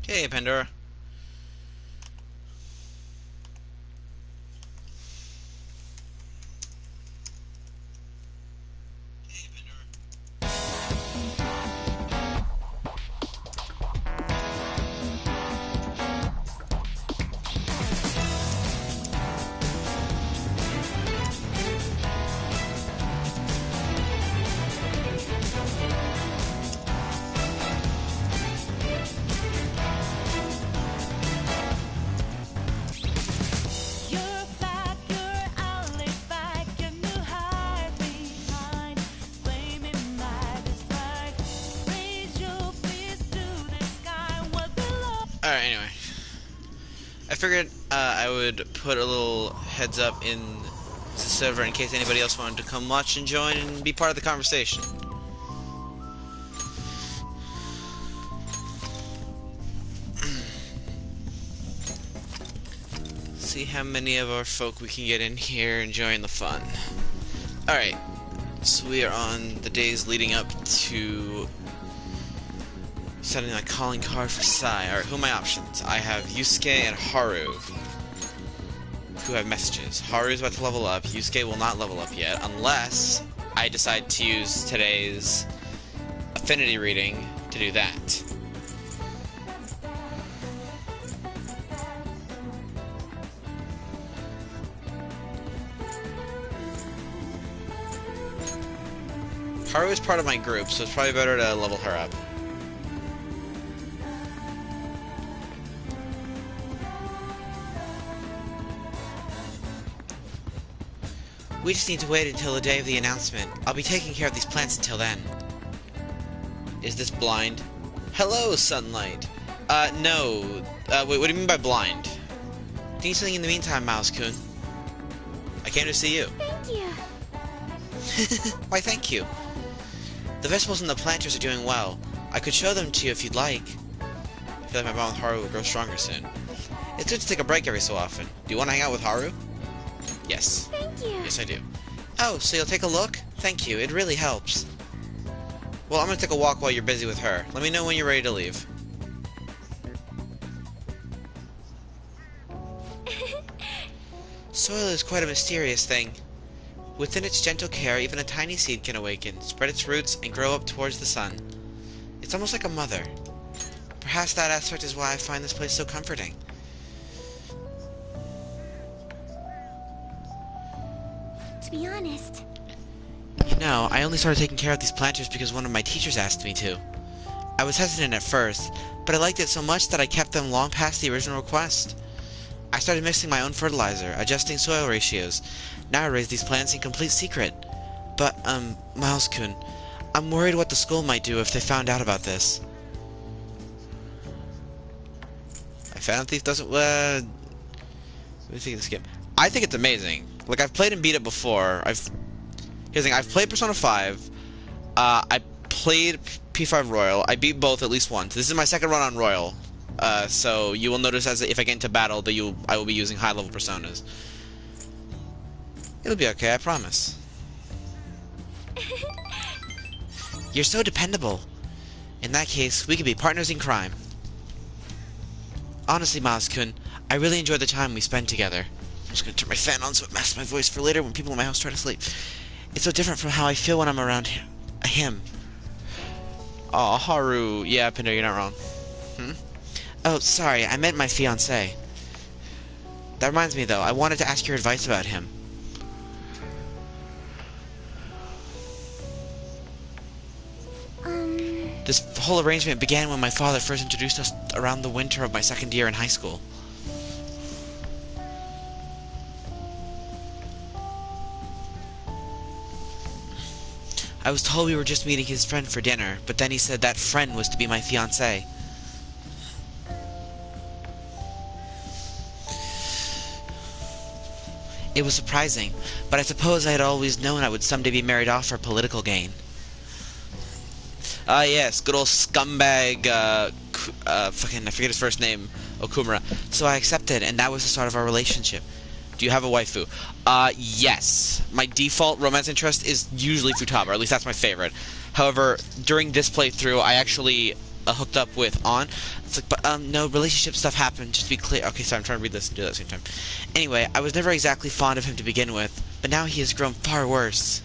Hey, Pandora. Alright, anyway. I figured I would put a little heads up in the server in case anybody else wanted to come watch and join and be part of the conversation. See how many of our folk we can get in here enjoying the fun. Alright, so we are on the days leading up to setting my calling card for Sai. Alright, who are my options? I have Yusuke and Haru, who have messages. Haru is about to level up. Yusuke will not level up yet, unless I decide to use today's affinity reading to do that. Haru is part of my group, so it's probably better to level her up. We just need to wait until the day of the announcement. I'll be taking care of these plants until then. Is this blind? Hello, sunlight. No. Wait, what do you mean by blind? Do you need something in the meantime, Mouse-kun? I came to see you. Thank you. Why, thank you. The vegetables and the planters are doing well. I could show them to you if you'd like. I feel like my bond with Haru will grow stronger soon. It's good to take a break every so often. Do you want to hang out with Haru? Yes. Thank you. Yes, I do. Oh, so you'll take a look? Thank you, it really helps. Well, I'm gonna take a walk while you're busy with her. Let me know when you're ready to leave. Soil is quite a mysterious thing. Within its gentle care, even a tiny seed can awaken, spread its roots, and grow up towards the sun. It's almost like a mother. Perhaps that aspect is why I find this place so comforting. To be honest, You know, I only started taking care of these planters because one of my teachers asked me to. I was hesitant at first, but I liked it so much that I kept them long past the original request. I started mixing my own fertilizer, adjusting soil ratios. Now I raise these plants in complete secret. But, Miles-kun, I'm worried what the school might do if they found out about this. I found Thief doesn't, what do you think of this game? I think it's amazing. Like, I've played and beat it before. Here's the thing, I've played Persona 5. I played P5 Royal. I beat both at least once. This is my second run on Royal. So you will notice as if I get into battle that I will be using high-level personas. It'll be okay, I promise. You're so dependable. In that case, we could be partners in crime. Honestly, Miles-kun, I really enjoyed the time we spent together. I'm just gonna turn my fan on so it masks my voice for later when people in my house try to sleep. It's so different from how I feel when I'm around him. Aw, Haru. Yeah, Pinder, you're not wrong. Oh, sorry, I meant my fiancé. That reminds me, though, I wanted to ask your advice about him. This whole arrangement began when my father first introduced us around the winter of my second year in high school. I was told we were just meeting his friend for dinner, but then he said that friend was to be my fiancé. It was surprising, but I suppose I had always known I would someday be married off for political gain. Ah, yes, good old scumbag, fucking, I forget his first name, Okumura. So I accepted, and that was the start of our relationship. Do you have a waifu? Yes. My default romance interest is usually Futaba, or at least that's my favorite. However, during this playthrough, I actually hooked up with On. It's like, but no, relationship stuff happened. Just to be clear. Okay, sorry, I'm trying to read this and do that at the same time. Anyway, I was never exactly fond of him to begin with, but now he has grown far worse.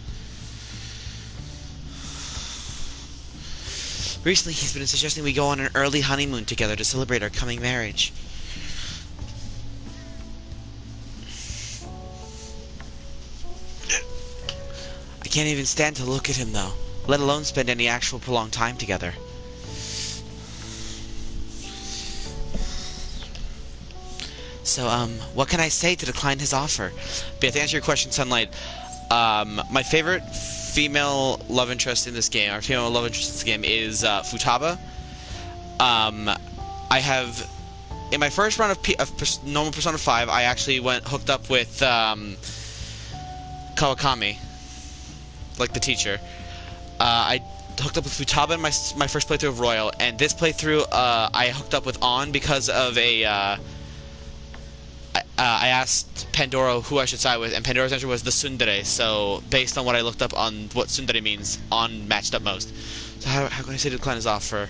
Recently, he's been suggesting we go on an early honeymoon together to celebrate our coming marriage. I can't even stand to look at him, though, let alone spend any actual prolonged time together. So, what can I say to decline his offer? But to answer your question, Sunlight, my favorite female love interest in this game, or female love interest in this game, is Futaba. I have, in my first run of normal Persona 5, I actually hooked up with Kawakami, like the teacher. I hooked up with Futaba in my first playthrough of Royal, and this playthrough I hooked up with On because of a I asked Pandora who I should side with, and Pandora's answer was the tsundere. So, based on what I looked up on what tsundere means, On matched up most. So, how can I say to decline his offer?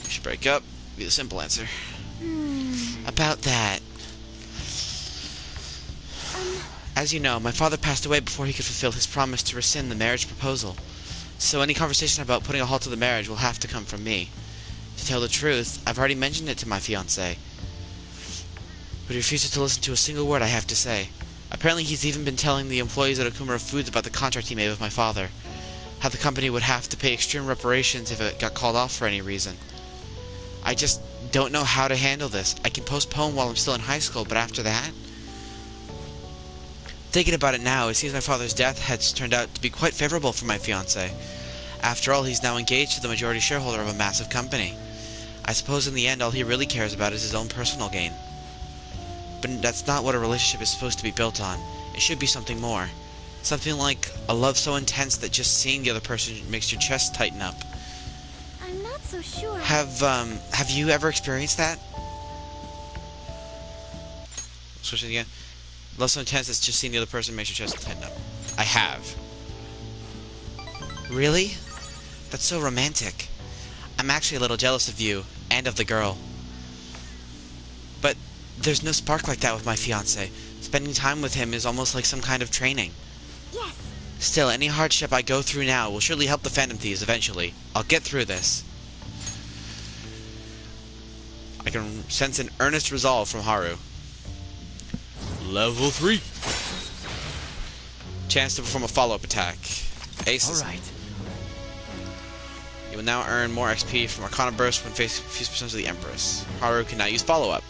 We should break up. Be the simple answer. About that. As you know, my father passed away before he could fulfill his promise to rescind the marriage proposal. So, any conversation about putting a halt to the marriage will have to come from me. To tell the truth, I've already mentioned it to my fiancé, but he refuses to listen to a single word I have to say. Apparently he's even been telling the employees at Okumura Foods about the contract he made with my father. How the company would have to pay extreme reparations if it got called off for any reason. I just don't know how to handle this. I can postpone while I'm still in high school, but after that? Thinking about it now, it seems my father's death has turned out to be quite favorable for my fiancé. After all, he's now engaged to the majority shareholder of a massive company. I suppose in the end all he really cares about is his own personal gain. But that's not what a relationship is supposed to be built on. It should be something more. Something like a love so intense that just seeing the other person makes your chest tighten up. I'm not so sure. Have you ever experienced that? Switch it again. Love so intense that just seeing the other person makes your chest tighten up. I have. Really? That's so romantic. I'm actually a little jealous of you, and of the girl. But there's no spark like that with my fiancé. Spending time with him is almost like some kind of training. Yes. Still, any hardship I go through now will surely help the Phantom Thieves eventually. I'll get through this. I can sense an earnest resolve from Haru. Level 3. Chance to perform a follow-up attack. Aces. Alright. You will now earn more XP from Arcana Burst when facing fused personas of the Empress. Haru can now use follow-up.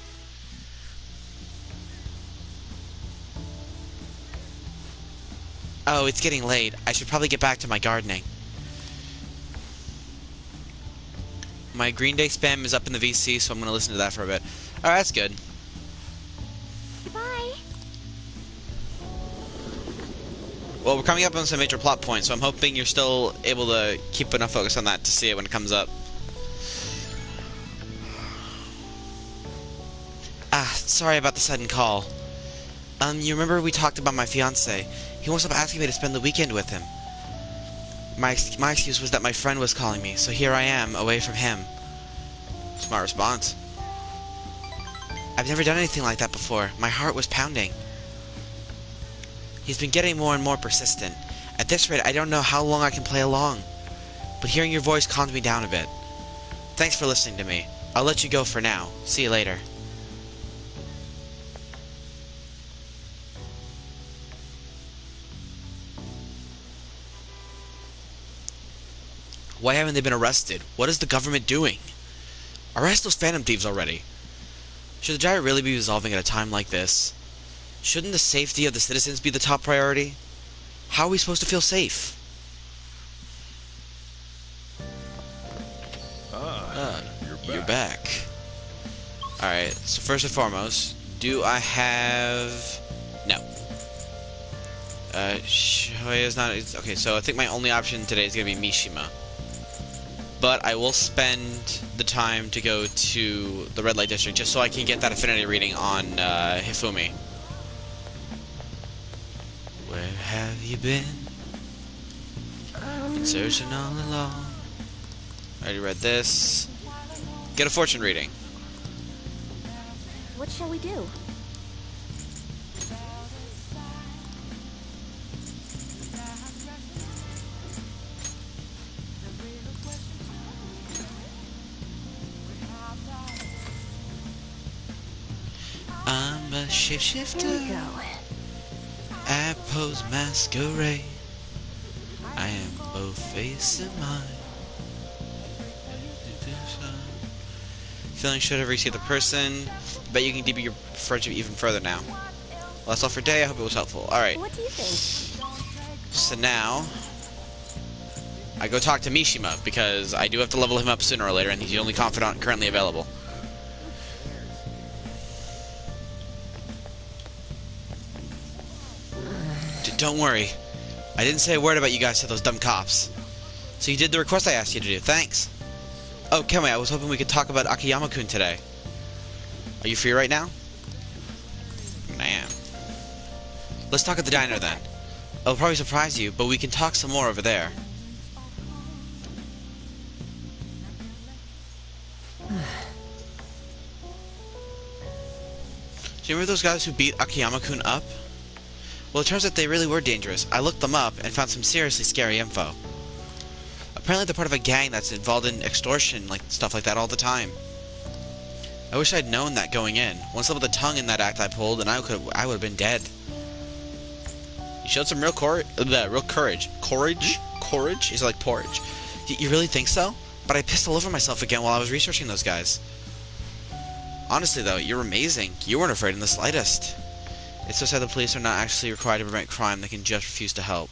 Oh, it's getting late. I should probably get back to my gardening. My Green Day spam is up in the VC, so I'm going to listen to that for a bit. Alright, that's good. Goodbye. Well, we're coming up on some major plot points, so I'm hoping you're still able to keep enough focus on that to see it when it comes up. Sorry about the sudden call. You remember we talked about my fiancé? He wants to asking me to spend the weekend with him. My excuse was that my friend was calling me, so here I am, away from him. Smart response. I've never done anything like that before. My heart was pounding. He's been getting more and more persistent. At this rate, I don't know how long I can play along. But hearing your voice calmed me down a bit. Thanks for listening to me. I'll let you go for now. See you later. Why haven't they been arrested? What is the government doing? Arrest those Phantom Thieves already. Should the Gyre really be resolving at a time like this? Shouldn't the safety of the citizens be the top priority? How are we supposed to feel safe? You're back. Alright, so first and foremost, do I have... No. Shoya's not... Okay, so I think my only option today is going to be Mishima. But I will spend the time to go to the Red Light District just so I can get that affinity reading on Hifumi. Where have you been? Searching all along. Already read this. Get a fortune reading. What shall we do? I'm a shapeshifter. Here we go. I pose masquerade. I am both face and mind. Feeling should have received the person. Bet you can deepen your friendship even further now. Well, that's all for today. I hope it was helpful. Alright. What do you think? So now I go talk to Mishima because I do have to level him up sooner or later, and he's the only confidant currently available. Don't worry. I didn't say a word about you guys to those dumb cops. So you did the request I asked you to do. Thanks. Oh, Kenway, I was hoping we could talk about Akiyama-kun today. Are you free right now? Man. Let's talk at the diner then. It'll probably surprise you, but we can talk some more over there. Do you remember those guys who beat Akiyama-kun up? Well, it turns out they really were dangerous. I looked them up and found some seriously scary info. Apparently they're part of a gang that's involved in extortion, stuff like that all the time. I wish I'd known that going in. One slip of the tongue in that act I pulled, and I would have been dead. You showed some real courage. Courage is like porridge. You really think so? But I pissed all over myself again while I was researching those guys. Honestly, though, you're amazing. You weren't afraid in the slightest. It's so sad the police are not actually required to prevent crime. They can just refuse to help.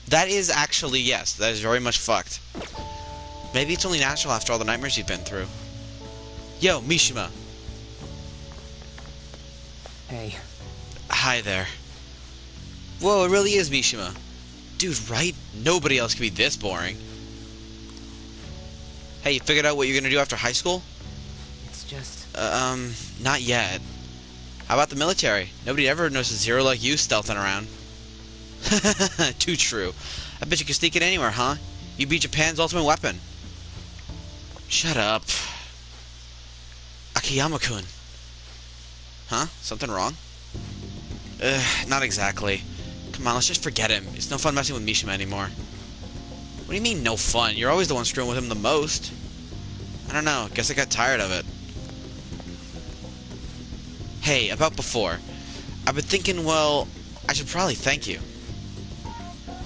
That is actually, yes, that is very much fucked. Maybe it's only natural after all the nightmares you've been through. Yo, Mishima. Hey. Hi there. Whoa, it really is Mishima. Dude, right? Nobody else could be this boring. Hey, you figured out what you're gonna do after high school? It's just... Not yet. How about the military? Nobody ever noticed a zero like you stealthing around. Too true. I bet you can sneak it anywhere, huh? You beat Japan's ultimate weapon. Shut up. Akiyama-kun. Huh? Something wrong? Not exactly. Come on, let's just forget him. It's no fun messing with Mishima anymore. What do you mean, no fun? You're always the one screwing with him the most. I don't know. Guess I got tired of it. Hey, about before. I've been thinking, well, I should probably thank you.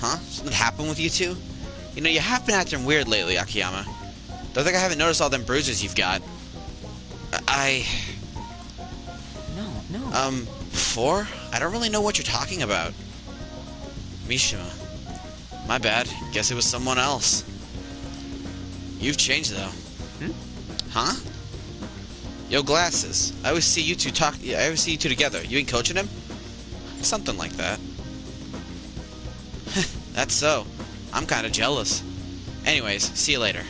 Huh? Something happened with you two? You know, you have been acting weird lately, Akiyama. Don't think I haven't noticed all them bruises you've got. No. Before? I don't really know what you're talking about. Mishima. My bad. Guess it was someone else. You've changed, though. Huh? Yo, Glasses. I always see you two together. You ain't coaching him? Something like that. That's so. I'm kind of jealous. Anyways, see you later.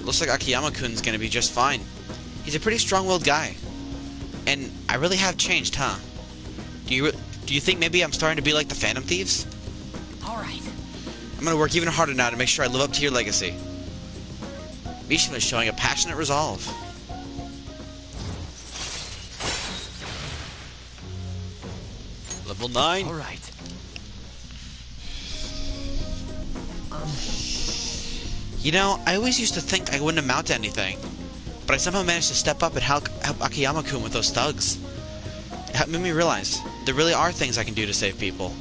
Looks like Akiyama-kun's gonna be just fine. He's a pretty strong-willed guy. And I really have changed, huh? Do you think maybe I'm starting to be like the Phantom Thieves? Alright. I'm gonna work even harder now to make sure I live up to your legacy. Mishima is showing a passionate resolve. Level 9. Alright. You know, I always used to think I wouldn't amount to anything. But I somehow managed to step up and help Akiyama-kun with those thugs. It made me realize there really are things I can do to save people.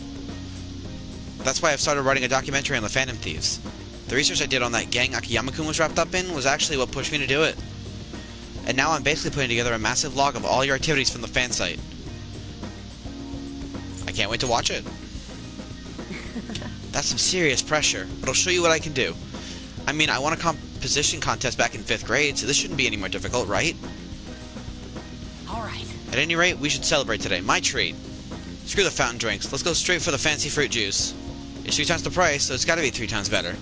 That's why I've started writing a documentary on the Phantom Thieves. The research I did on that gang Akiyama-kun was wrapped up in was actually what pushed me to do it. And now I'm basically putting together a massive log of all your activities from the fan site. I can't wait to watch it. That's some serious pressure, but I'll show you what I can do. I mean, I won a composition contest back in 5th grade, so this shouldn't be any more difficult, right? Alright. At any rate, we should celebrate today. My treat. Screw the fountain drinks. Let's go straight for the fancy fruit juice. It's 3 times the price, so it's gotta be 3 times better.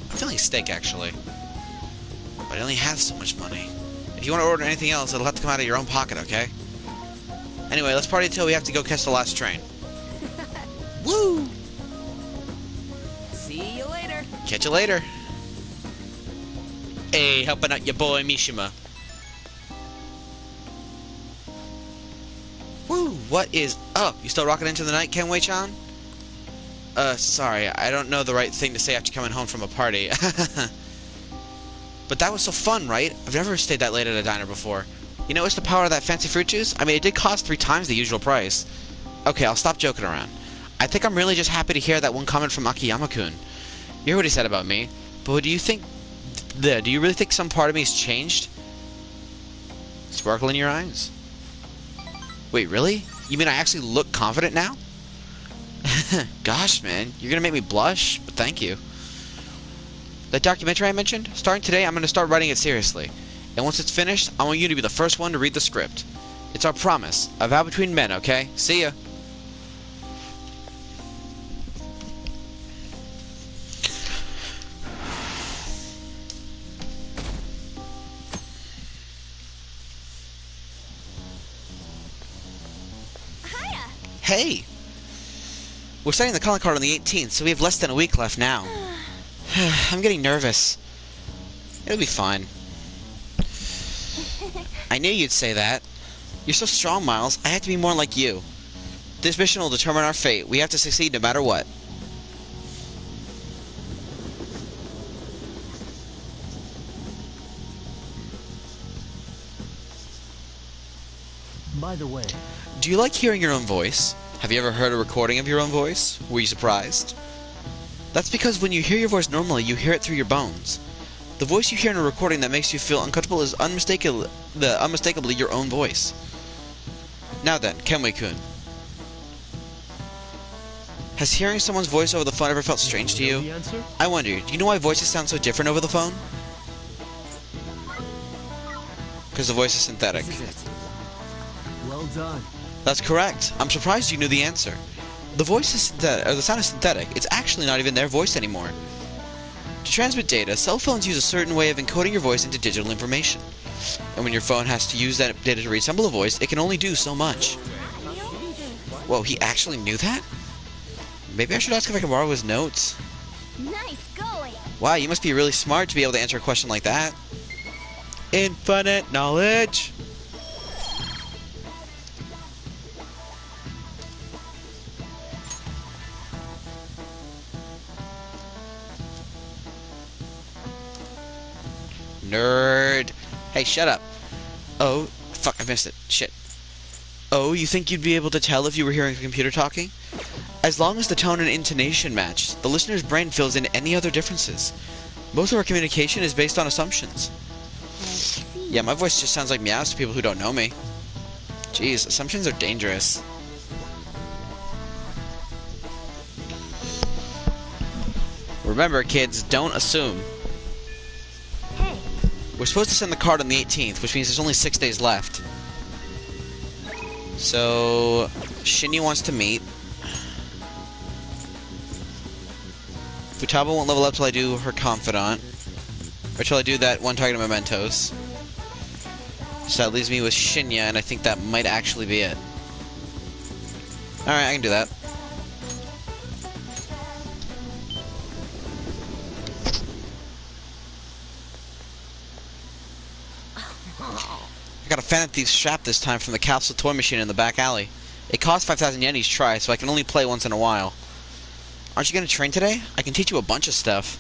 I'm feeling steak, actually. But I only have so much money. If you want to order anything else, it'll have to come out of your own pocket, okay? Anyway, let's party until we have to go catch the last train. Woo! See you later. Catch you later. Hey, helping out your boy Mishima. Woo! What is up? You still rocking into the night, Kenway-chan? Sorry, I don't know the right thing to say after coming home from a party. But that was so fun, right? I've never stayed that late at a diner before. You know, it's the power of that fancy fruit juice? I mean, it did cost 3 times the usual price. Okay, I'll stop joking around. I think I'm really just happy to hear that one comment from Akiyama-kun. You heard what he said about me, but do you really think some part of me has changed? Sparkle in your eyes? Wait, really? You mean I actually look confident now? Gosh, man, you're gonna make me blush, but thank you. That documentary I mentioned, starting today, I'm gonna start writing it seriously. And once it's finished, I want you to be the first one to read the script. It's our promise, a vow between men, okay? See ya. Hiya. Hey! We're setting the calling card on the 18th, so we have less than a week left now. I'm getting nervous. It'll be fine. I knew you'd say that. You're so strong, Miles. I have to be more like you. This mission will determine our fate. We have to succeed no matter what. By the way, Do you like hearing your own voice? Have you ever heard a recording of your own voice? Were you surprised? That's because when you hear your voice normally, you hear it through your bones. The voice you hear in a recording that makes you feel uncomfortable is unmistakably your own voice. Now then, Kenway-kun. Has hearing someone's voice over the phone ever felt strange to know you? the answer? I wonder, do you know why voices sound so different over the phone? Because the voice is synthetic. This is it. Well done. That's correct. I'm surprised you knew the answer. The voice is synthetic, or the sound is synthetic. It's actually not even their voice anymore. To transmit data, cell phones use a certain way of encoding your voice into digital information. And when your phone has to use that data to resemble a voice, it can only do so much. Whoa, he actually knew that? Maybe I should ask if I can borrow his notes. Nice going. Wow, you must be really smart to be able to answer a question like that. Infinite knowledge! Nerd. Hey, shut up. Oh, fuck, I missed it. Shit. Oh, you think you'd be able to tell if you were hearing a computer talking? As long as the tone and intonation match, the listener's brain fills in any other differences. Most of our communication is based on assumptions. Yeah, my voice just sounds like meows to people who don't know me. Jeez, assumptions are dangerous. Remember, kids, don't assume. Hey. We're supposed to send the card on the 18th, which means there's only 6 days left. So, Shinya wants to meet. Futaba won't level up till I do her Confidant. Or till I do that one target of Mementos. So that leaves me with Shinya, and I think that might actually be it. Alright, I can do that. I got a Phantom Thief's strap this time from the capsule toy machine in the back alley. It costs 5,000 yen each try, so I can only play once in a while. Aren't you going to train today? I can teach you a bunch of stuff.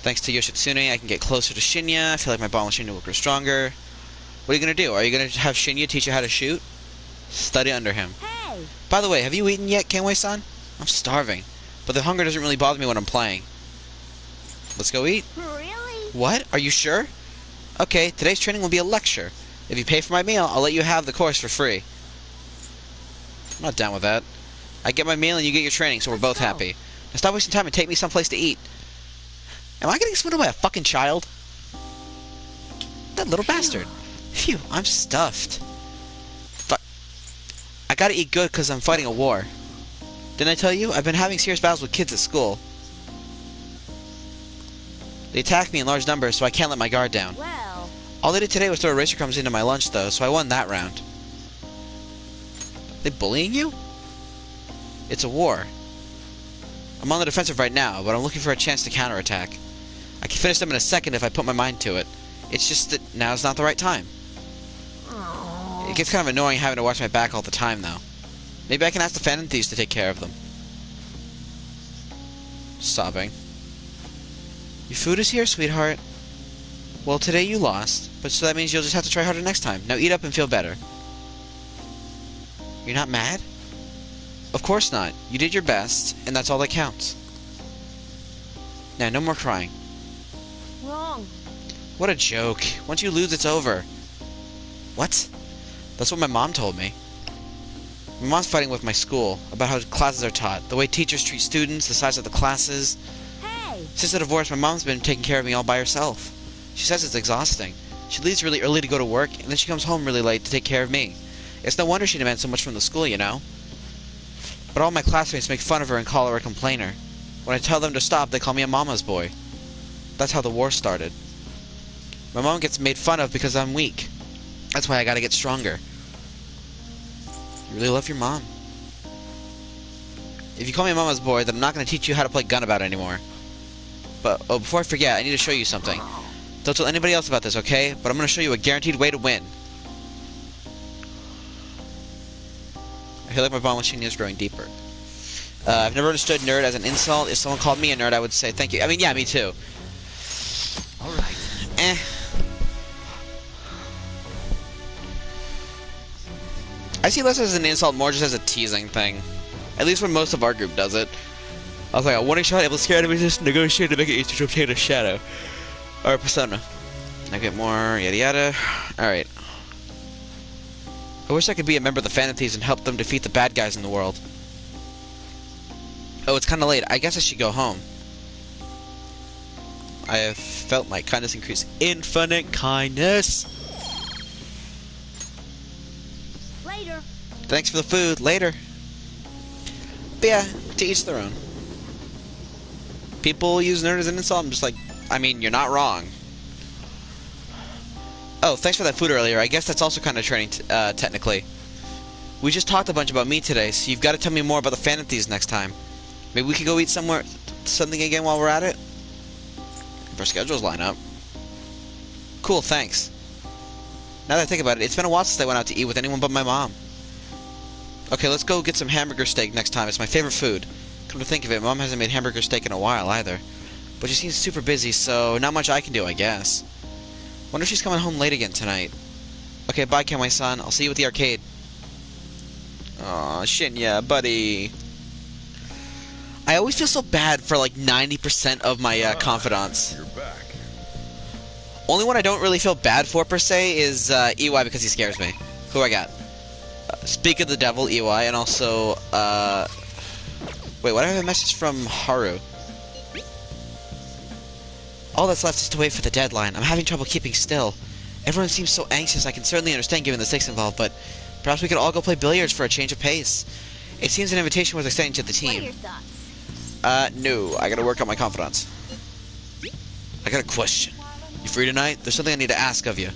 Thanks to Yoshitsune, I can get closer to Shinya. I feel like my bond with Shinya will grow stronger. What are you going to do? Are you going to have Shinya teach you how to shoot? Study under him. Hey. By the way, have you eaten yet, Kenway-san? I'm starving, but the hunger doesn't really bother me when I'm playing. Let's go eat. Really? What? Are you sure? Okay, today's training will be a lecture. If you pay for my meal, I'll let you have the course for free. I'm not down with that. I get my meal and you get your training, so we're both happy. Now stop wasting time and take me someplace to eat. Am I getting swindled by a fucking child? That little bastard. Phew, I'm stuffed. Fuck. I gotta eat good because I'm fighting a war. Didn't I tell you? I've been having serious battles with kids at school. They attack me in large numbers, so I can't let my guard down. Well. All they did today was throw eraser crumbs into my lunch, though, so I won that round. They bullying you? It's a war. I'm on the defensive right now, but I'm looking for a chance to counterattack. I can finish them in a second if I put my mind to it. It's just that now's not the right time. It gets kind of annoying having to watch my back all the time, though. Maybe I can ask the Phantom Thieves to take care of them. Sobbing. Your food is here, sweetheart. Well, today you lost, but so that means you'll just have to try harder next time. Now eat up and feel better. You're not mad? Of course not. You did your best, and that's all that counts. Now, no more crying. Wrong. What a joke. Once you lose, it's over. What? That's what my mom told me. My mom's fighting with my school about how classes are taught, the way teachers treat students, the size of the classes. Hey! Since the divorce, my mom's been taking care of me all by herself. She says it's exhausting. She leaves really early to go to work, and then she comes home really late to take care of me. It's no wonder she demands so much from the school, you know? But all my classmates make fun of her and call her a complainer. When I tell them to stop, they call me a mama's boy. That's how the war started. My mom gets made fun of because I'm weak. That's why I gotta get stronger. You really love your mom. If you call me a mama's boy, then I'm not gonna teach you how to play Gunabout anymore. But, oh, before I forget, I need to show you something. Don't tell anybody else about this, okay? But I'm gonna show you a guaranteed way to win. I feel like my bond with Shinya is growing deeper. I've never understood nerd as an insult. If someone called me a nerd, I would say thank you. I mean, yeah, me too. Alright. I see less as an insult, more just as a teasing thing. At least when most of our group does it. I was like, a warning shot, able to scare enemies, just negotiate to make it easier to obtain a shadow. Or a persona. I get more, yada yada. Alright. I wish I could be a member of the Phantom Thieves and help them defeat the bad guys in the world. Oh, it's kinda late. I guess I should go home. I have felt my kindness increase. Infinite kindness! Later. Thanks for the food. Later. But yeah, to each their own. People use nerd as an insult. I'm just like, I mean, you're not wrong. Oh, thanks for that food earlier. I guess that's also kind of training, technically. We just talked a bunch about me today, so you've got to tell me more about the Phantom Thieves next time. Maybe we could go eat something again while we're at it? If our schedules line up. Cool, thanks. Now that I think about it, it's been a while since I went out to eat with anyone but my mom. Okay, let's go get some hamburger steak next time. It's my favorite food. Come to think of it, Mom hasn't made hamburger steak in a while either. But she seems super busy, so not much I can do, I guess. Wonder if she's coming home late again tonight. Okay, bye, Kenway-san. I'll see you at the arcade. Aw, Shinya, buddy. I always feel so bad for like 90% of my confidants. You're back. Only one I don't really feel bad for, per se, is EY because he scares me. Who I got? Speak of the Devil, EY, and also, wait, what do I have a message from Haru? All that's left is to wait for the deadline. I'm having trouble keeping still. Everyone seems so anxious. I can certainly understand given the stakes involved, but perhaps we could all go play billiards for a change of pace. It seems an invitation was extended to the What are team. your thoughts? No. I gotta work on my confidence. I got a question. You free tonight? There's something I need to ask of you.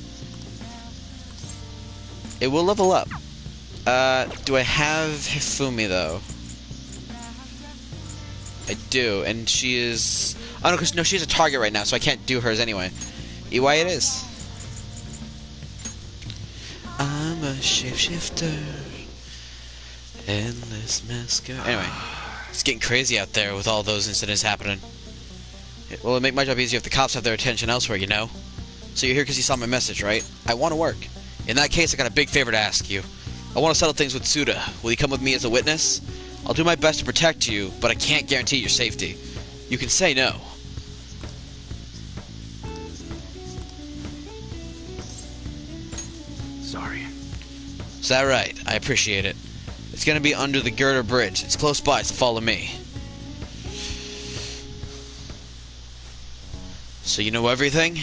It will level up. Do I have Hifumi, though? I do, and she is... Oh, no, because no, she's a target right now, so I can't do hers anyway. EY it is. I'm a shapeshifter. Endless mascara. Anyway, it's getting crazy out there with all those incidents happening. Well, it'll make my job easier if the cops have their attention elsewhere, you know? So you're here because you saw my message, right? I want to work. In that case, I got a big favor to ask you. I want to settle things with Suda. Will you come with me as a witness? I'll do my best to protect you, but I can't guarantee your safety. You can say no. Sorry. Is that right? I appreciate it. It's gonna be under the Girder Bridge. It's close by, so follow me. So you know everything?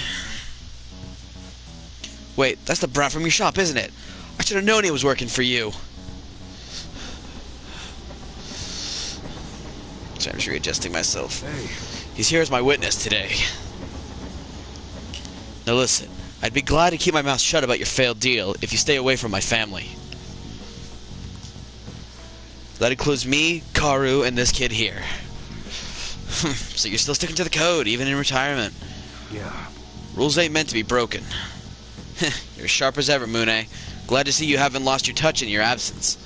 Wait, that's the brat from your shop, isn't it? I should have known he was working for you. Sorry, I'm just readjusting myself. Hey. He's here as my witness today. Now listen, I I'd be glad to keep my mouth shut about your failed deal if you stay away from my family. That includes me, Karu, and this kid here. So you're still sticking to the code, even in retirement. Yeah. Rules ain't meant to be broken. You're as sharp as ever, Mune. Glad to see you haven't lost your touch in your absence.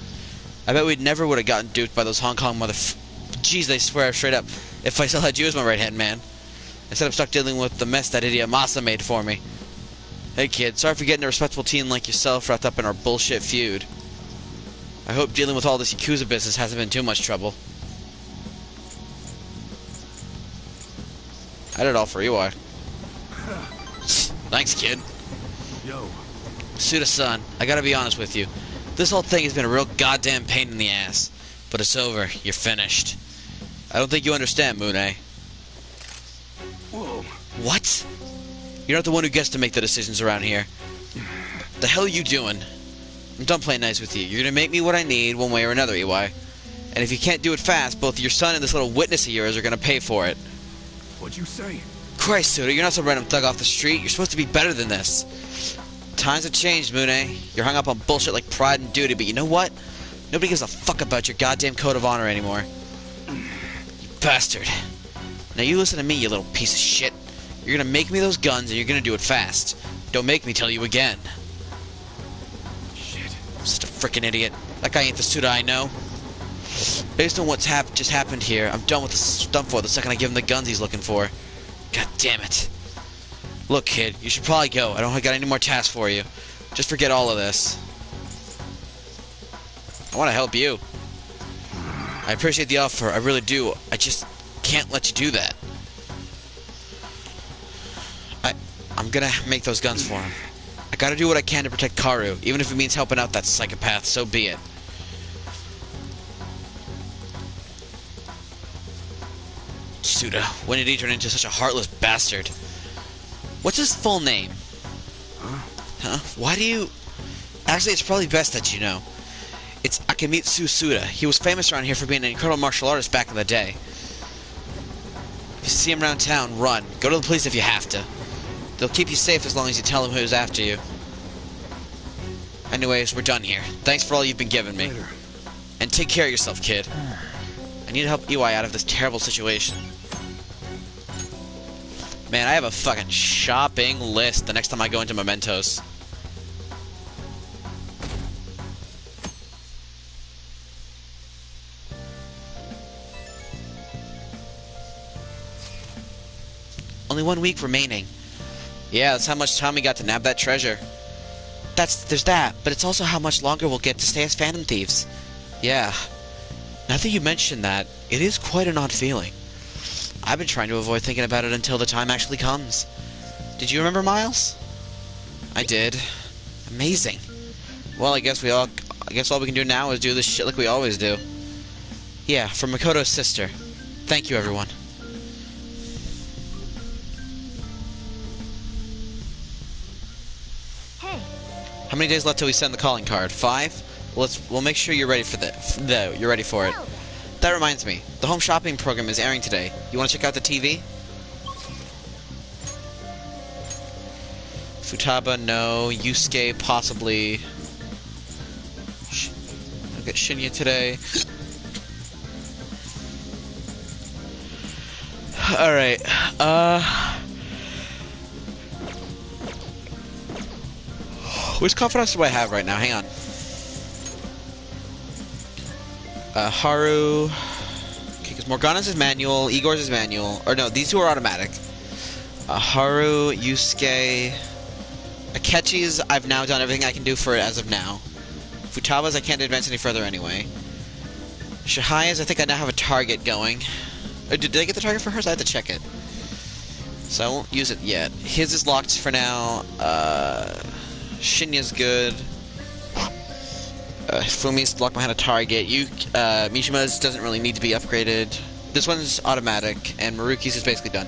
I bet we never would have gotten duped by those Hong Kong Jeez, they swear straight up. If I still had you as my right-hand man. Instead I'm stuck dealing with the mess that idiot Masa made for me. Hey kid, sorry for getting a respectable teen like yourself wrapped up in our bullshit feud. I hope dealing with all this Yakuza business hasn't been too much trouble. I did it all for EY. Thanks, kid. Yo. Suda-san, I gotta be honest with you. This whole thing has been a real goddamn pain in the ass. But it's over. You're finished. I don't think you understand, Mune. Whoa. What? You're not the one who gets to make the decisions around here. The hell are you doing? I'm done playing nice with you. You're gonna make me what I need one way or another, EY. And if you can't do it fast, both your son and this little witness of yours are gonna pay for it. What'd you say? Christ, Suda, you're not some random thug off the street. You're supposed to be better than this. Times have changed, Mune. You're hung up on bullshit like pride and duty, but you know what? Nobody gives a fuck about your goddamn code of honor anymore. You bastard. Now you listen to me, you little piece of shit. You're gonna make me those guns and you're gonna do it fast. Don't make me tell you again. Shit. I'm such a frickin' idiot. That guy ain't the Suda I know. Based on what's just happened here, I'm done with the stunt for the second I give him the guns he's looking for. God damn it. Look, kid, you should probably go. I don't got any more tasks for you. Just forget all of this. I want to help you. I appreciate the offer, I really do. I just can't let you do that. I'm gonna make those guns for him. I gotta do what I can to protect Karu, even if it means helping out that psychopath, so be it. Suda, when did he turn into such a heartless bastard? What's his full name? Huh? Why do you... Actually, it's probably best that you know. It's Akimitsu Suda. He was famous around here for being an incredible martial artist back in the day. If you see him around town, run. Go to the police if you have to. They'll keep you safe as long as you tell them who's after you. Anyways, we're done here. Thanks for all you've been giving me. Later. And take care of yourself, kid. I need to help EY out of this terrible situation. Man, I have a fucking shopping list the next time I go into Mementos. Only 1 week remaining. Yeah, that's how much time we got to nab that treasure. There's that, but it's also how much longer we'll get to stay as Phantom Thieves. Yeah. Now that you mention that, it is quite an odd feeling. I've been trying to avoid thinking about it until the time actually comes. Did you remember, Miles? I did. Amazing. Well, I guess all we can do now is do this shit like we always do. Yeah, from Makoto's sister. Thank you, everyone. Hey, How many days left till we send the calling card? 5? We'll make sure you're ready for you're ready for it. That reminds me, the home shopping program is airing today. You want to check out the TV? Futaba, no. Yusuke, possibly. I'll get Shinya today. Alright, which confidence do I have right now? Hang on. Haru. Okay, because Morgana's is manual, Igor's is manual. Or no, these two are automatic. Haru, Yusuke. Akechi's, I've now done everything I can do for it as of now. Futaba's, I can't advance any further anyway. Shihaya's, I think I now have a target going. Did I get the target for hers? I had to check it. So I won't use it yet. His is locked for now. Shinya's good. Fumi's locked behind a target. Mishima's doesn't really need to be upgraded. This one's automatic, and Maruki's is basically done.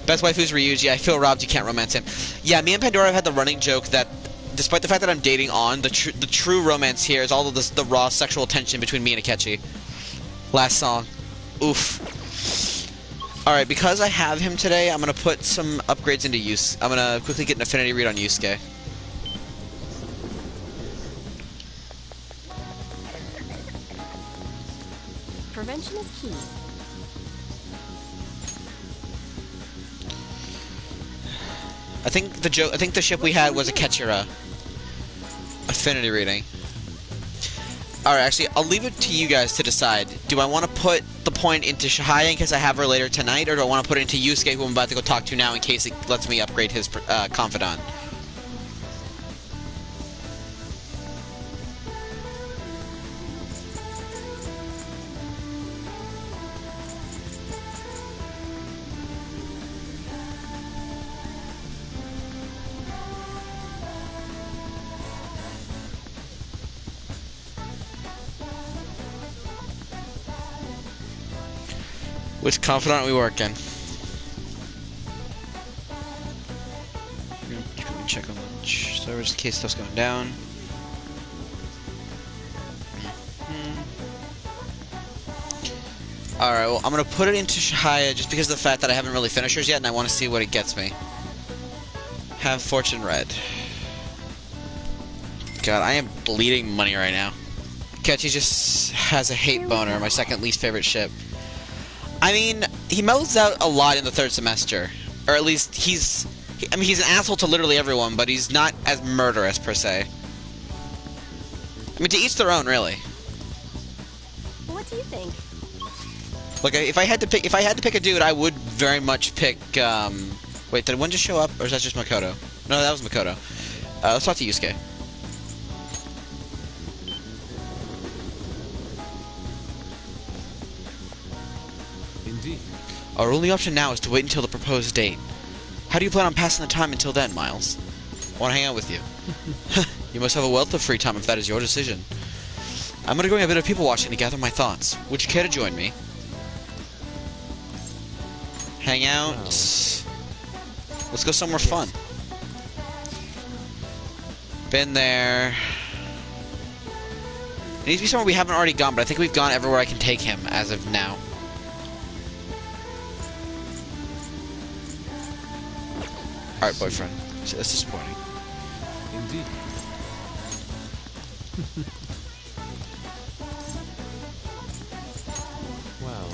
Best waifu's Ryuji. I feel robbed you can't romance him. Yeah, me and Pandora have had the running joke that, despite the fact that I'm dating on, the true romance here is all of the raw sexual tension between me and Akechi. Last song. Oof. Alright, because I have him today, I'm gonna put some upgrades into use. I'm gonna quickly get an affinity read on Yusuke. Prevention is key. I think the ship we had was a Ketchira. Affinity reading. Alright, actually, I'll leave it to you guys to decide. Do I want to put the point into Shihaya in case I have her later tonight, or do I want to put it into Yusuke, who I'm about to go talk to now, in case it lets me upgrade his confidant? Which confidant are we working? Check on the servers in case stuff's going down. Alright, well, I'm gonna put it into Shihaya just because of the fact that I haven't really finished hers yet and I want to see what it gets me. Have Fortune Red. God, I am bleeding money right now. Ketchy just has a hate boner, my second least favorite ship. I mean, he mellows out a lot in the third semester. Or at least he's an asshole to literally everyone, but he's not as murderous, per se. I mean, to each their own, really. What do you think? Like, if I had to pick a dude, I would very much pick, wait, did one just show up, or is that just Makoto? No, that was Makoto. Let's talk to Yusuke. Indeed. Our only option now is to wait until the proposed date. How do you plan on passing the time until then, Miles? I want to hang out with you. You must have a wealth of free time if that is your decision. I'm undergoing a bit of people watching to gather my thoughts. Would you care to join me? Hang out. Let's go somewhere fun. Been there. It needs to be somewhere we haven't already gone, but I think we've gone everywhere I can take him as of now. Alright, boyfriend. So that's disappointing. Indeed. Well.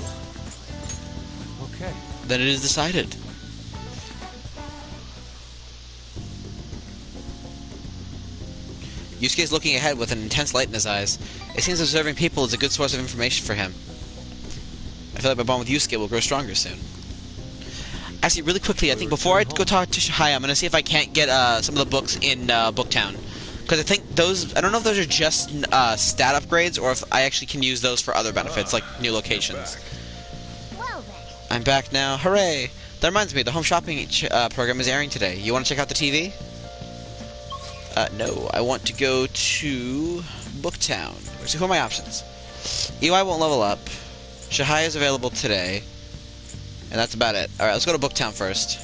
Okay. Then it is decided. Yusuke is looking ahead with an intense light in his eyes. It seems observing people is a good source of information for him. I feel like my bond with Yusuke will grow stronger soon. Actually, really quickly, I think before I go talk to Shihaya, I'm gonna see if I can't get some of the books in Booktown. Because I think those, I don't know if those are just stat upgrades, or if I actually can use those for other benefits, like new locations. Well then. I'm back now, hooray! That reminds me, the home shopping program is airing today. You want to check out the TV? No, I want to go to Booktown. So who are my options? EY won't level up. Shihaya is available today. And that's about it. Alright, let's go to Booktown first.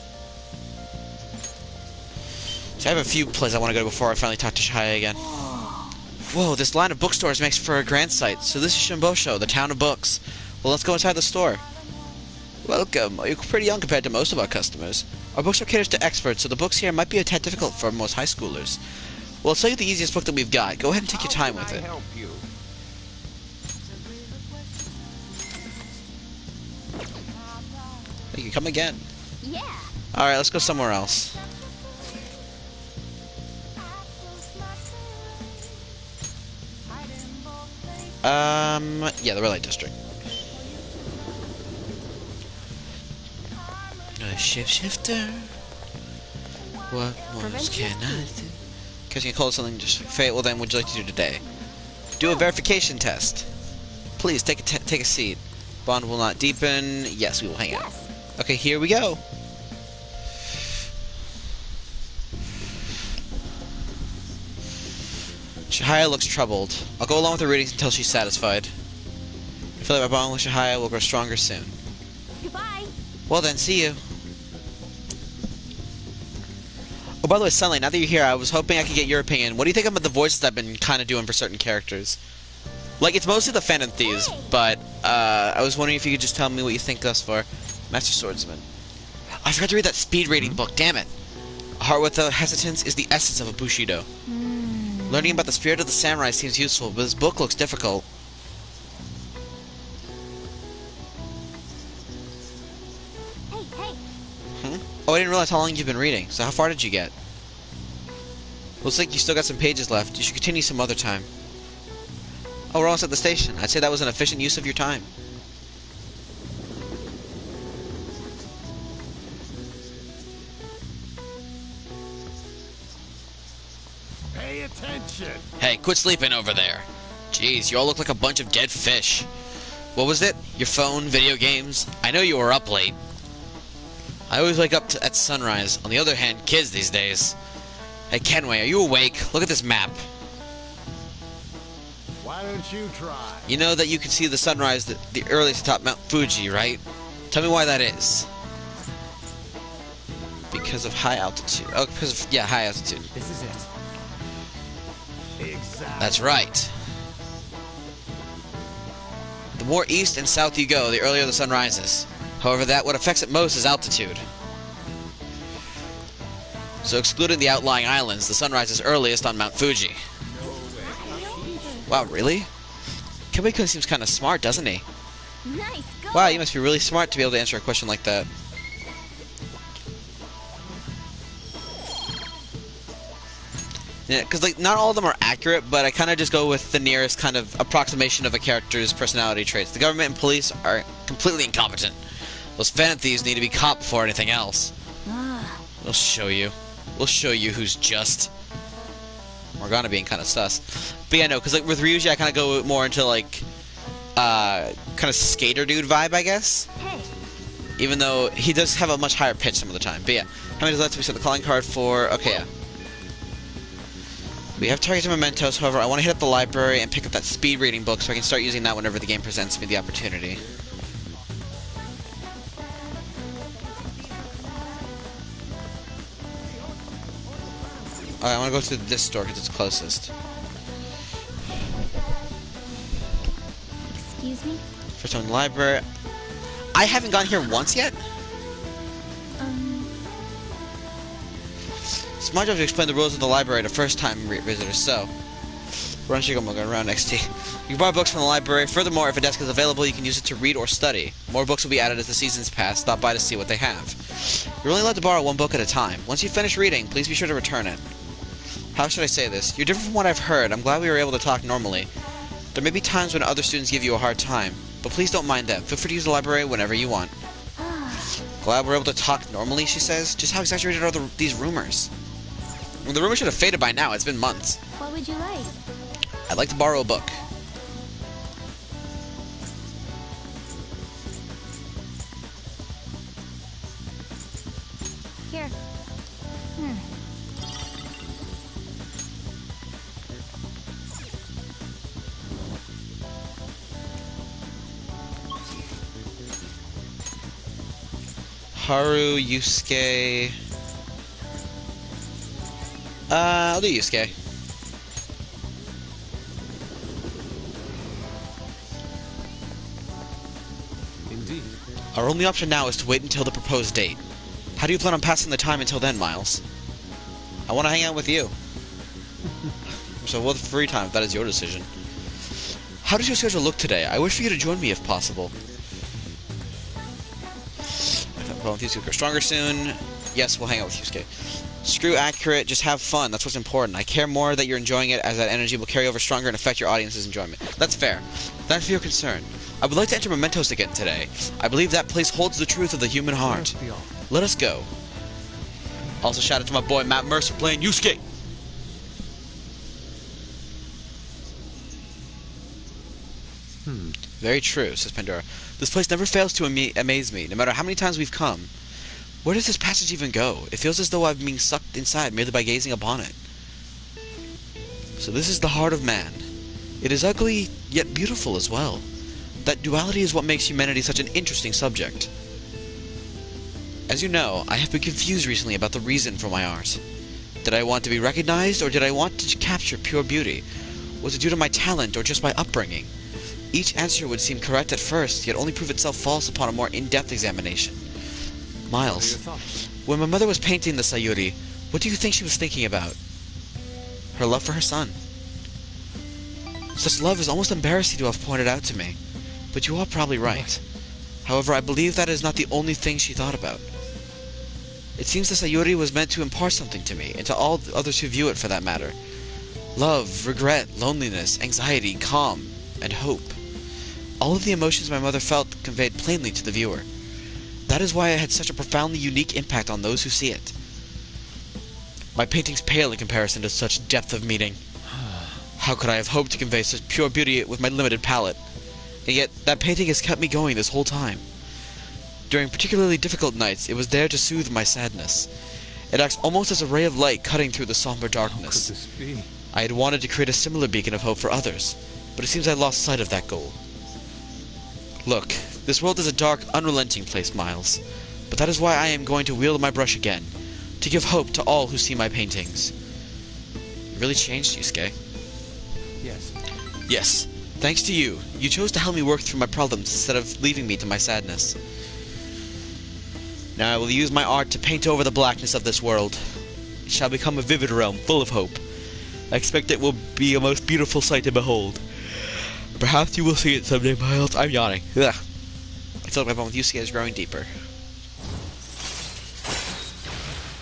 So I have a few places I want to go to before I finally talk to Shihaya again. Whoa, this line of bookstores makes for a grand sight. So this is Shimbosho, the town of books. Well, let's go inside the store. Welcome. You're pretty young compared to most of our customers. Our bookstore caters to experts, so the books here might be a tad difficult for most high schoolers. Well, I'll tell you the easiest book that we've got. Go ahead and take your time with it. Help you. You can come again. Yeah. Alright, let's go somewhere else. Yeah, the red light district. A shifter. What more can I do? Because you can call it something just fate. Well, then, what would you like to do today? Do a verification test. Please take a seat. Bond will not deepen. Yes, we will hang out. Okay, here we go. Shihaya looks troubled. I'll go along with the readings until she's satisfied. I feel like my bond with Shihaya will grow stronger soon. Goodbye. Well then, see you. Oh, by the way, Sunlight, now that you're here, I was hoping I could get your opinion. What do you think about the voices I've been kind of doing for certain characters? Like, it's mostly the Phantom Thieves, but I was wondering if you could just tell me what you think thus far. Master Swordsman. I forgot to read that speed rating book, damn it. A heart without hesitance is the essence of a Bushido. Learning about the spirit of the samurai seems useful, but this book looks difficult. Hey, hey. Oh, I didn't realize how long you've been reading. So how far did you get? Looks like you still got some pages left. You should continue some other time. Oh, we're almost at the station. I'd say that was an efficient use of your time. Pay attention. Hey, quit sleeping over there. Jeez, you all look like a bunch of dead fish. What was it? Your phone, video games? I know you were up late. I always wake up at sunrise. On the other hand, kids these days. Hey, Kenway, are you awake? Look at this map. Why don't you try? You know that you can see the sunrise the earliest atop Mount Fuji, right? Tell me why that is. Because of high altitude. Oh, because of, yeah, high altitude. This is it. Exactly. That's right. The more east and south you go, the earlier the sun rises. However, what affects it most is altitude. So excluding the outlying islands, the sun rises earliest on Mount Fuji. Wow, really? Kimiko seems kind of smart, doesn't he? Nice, go. Wow, you must be really smart to be able to answer a question like that. Yeah, because like not all of them are accurate, but I kind of just go with the nearest kind of approximation of a character's personality traits. The government and police are completely incompetent. Those fan thieves need to be caught before anything else. We'll show you. We'll show you who's just. Morgana being kind of sus. But yeah, no, because like with Ryuji, I kind of go more into like, kind of skater dude vibe, I guess. Hey. Even though he does have a much higher pitch some of the time. But yeah, how many does we set the calling card for? Okay, yeah. We have targets and mementos, however, I want to hit up the library and pick up that speed reading book so I can start using that whenever the game presents me the opportunity. Alright, I want to go to this store because it's closest. Excuse me? First time in the library. I haven't gone here once yet. It's my job to explain the rules of the library to first-time visitors, so... Run Shigomo, go around next to you. You can borrow books from the library. Furthermore, if a desk is available, you can use it to read or study. More books will be added as the seasons pass. Stop by to see what they have. You're only allowed to borrow one book at a time. Once you finish reading, please be sure to return it. How should I say this? You're different from what I've heard. I'm glad we were able to talk normally. There may be times when other students give you a hard time, but please don't mind them. Feel free to use the library whenever you want. Glad we're able to talk normally, she says. Just how exaggerated are these rumors? Well, the rumors should have faded by now. It's been months. What would you like? I'd like to borrow a book. Here. Haru, Yusuke... I'll do Yusuke. Indeed. Our only option now is to wait until the proposed date. How do you plan on passing the time until then, Miles? I want to hang out with you. So with free time, if that is your decision. How does your schedule look today? I wish for you to join me if possible. Well, with Yusuke, stronger soon. Yes, we'll hang out with Yusuke. Screw accurate, just have fun. That's what's important. I care more that you're enjoying it, as that energy will carry over stronger and affect your audience's enjoyment. That's fair. Thanks for your concern. I would like to enter Mementos again today. I believe that place holds the truth of the human heart. Let us go. Also, shout out to my boy Matt Mercer playing Yusuke. Very true, says Pandora. This place never fails to amaze me, no matter how many times we've come. Where does this passage even go? It feels as though I'm being sucked inside merely by gazing upon it. So this is the heart of man. It is ugly, yet beautiful as well. That duality is what makes humanity such an interesting subject. As you know, I have been confused recently about the reason for my art. Did I want to be recognized, or did I want to capture pure beauty? Was it due to my talent, or just my upbringing? Each answer would seem correct at first, yet only prove itself false upon a more in-depth examination. Miles, What are your thoughts? when my mother was painting the Sayuri, what do you think she was thinking about? Her love for her son. Such love is almost embarrassing to have pointed out to me, but you are probably right. However, I believe that is not the only thing she thought about. It seems the Sayuri was meant to impart something to me, and to all others who view it for that matter. Love, regret, loneliness, anxiety, calm, and hope. All of the emotions my mother felt conveyed plainly to the viewer. That is why it had such a profoundly unique impact on those who see it. My paintings pale in comparison to such depth of meaning. How could I have hoped to convey such pure beauty with my limited palette? And yet, that painting has kept me going this whole time. During particularly difficult nights, it was there to soothe my sadness. It acts almost as a ray of light cutting through the somber darkness. How could this be? I had wanted to create a similar beacon of hope for others, but it seems I lost sight of that goal. Look, this world is a dark, unrelenting place, Miles. But that is why I am going to wield my brush again, to give hope to all who see my paintings. You really changed, Yusuke. Yes. Yes, thanks to you. You chose to help me work through my problems instead of leaving me to my sadness. Now I will use my art to paint over the blackness of this world. It shall become a vivid realm, full of hope. I expect it will be a most beautiful sight to behold. Perhaps you will see it someday, Miles. I'm yawning. Ugh. I feel like my bond with Yusuke is growing deeper.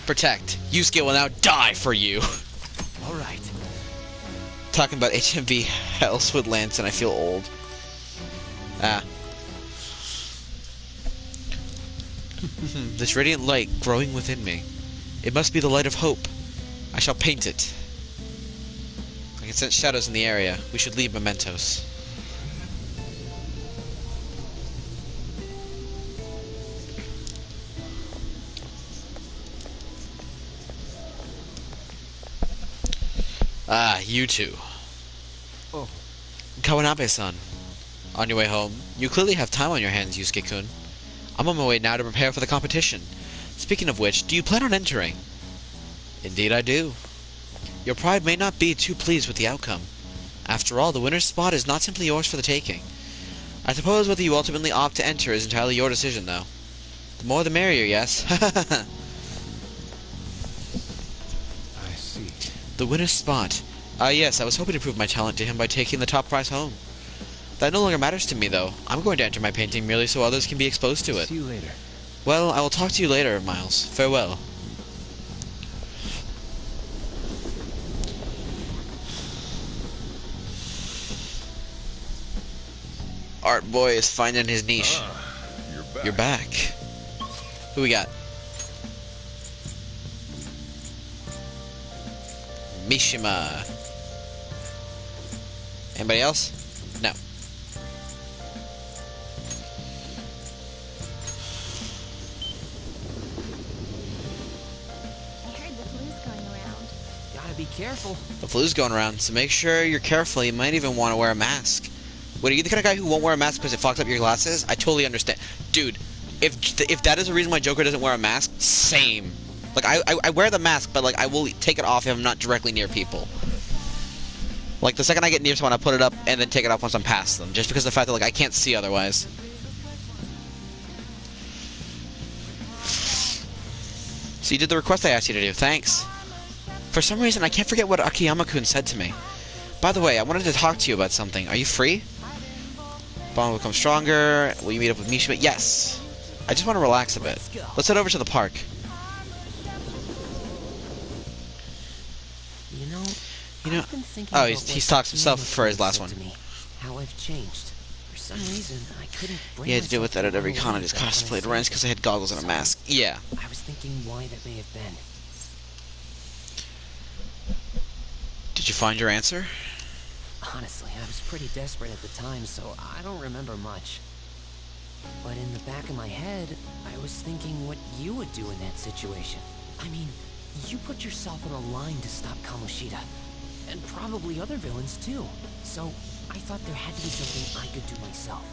Protect. Yusuke will now die for you. Alright. Talking about HMV Hellswood Lance and I feel old. Ah. This radiant light growing within me. It must be the light of hope. I shall paint it. I can sense shadows in the area. We should leave mementos. Ah, you two. Oh. Kawanabe-san. On your way home, you clearly have time on your hands, Yusuke-kun. I'm on my way now to prepare for the competition. Speaking of which, do you plan on entering? Indeed I do. Your pride may not be too pleased with the outcome. After all, the winner's spot is not simply yours for the taking. I suppose whether you ultimately opt to enter is entirely your decision, though. The more the merrier, yes? I see. The winner's spot. Yes, I was hoping to prove my talent to him by taking the top prize home. That no longer matters to me, though. I'm going to enter my painting merely so others can be exposed to it. See you later. Well, I will talk to you later, Miles. Farewell. Art Boy is finding his niche. You're back. You're back. Who we got? Mishima. Anybody else? No. I heard the flu's going around. Gotta be careful. The flu's going around, so make sure you're careful. You might even want to wear a mask. Wait, are you the kind of guy who won't wear a mask because it fogs up your glasses? I totally understand. Dude, if that is the reason why Joker doesn't wear a mask, same. Like, I wear the mask, but, like, I will take it off if I'm not directly near people. Like, the second I get near someone, I put it up and then take it off once I'm past them. Just because of the fact that, like, I can't see otherwise. So you did the request I asked you to do. Thanks. For some reason, I can't forget what Akiyama-kun said to me. By the way, I wanted to talk to you about something. Are you free? Bond will become stronger. Will you meet up with Mishima? Yes. I just want to relax a bit. Let's head over to the park. You know, You know, I've been thinking oh, about he's what talked himself Akiyama for his said last one. to me, how I've changed. For some reason, I couldn't bring He had to deal with that myself at every to con. I just believe that when cosplayed I Rens said because I had goggles and a so mask. Yeah. I was thinking why that may have been. Did you find your answer? Honestly, I was pretty desperate at the time, so I don't remember much. But in the back of my head, I was thinking what you would do in that situation. I mean, you put yourself on a line to stop Kamoshida. And probably other villains too. So, I thought there had to be something I could do myself.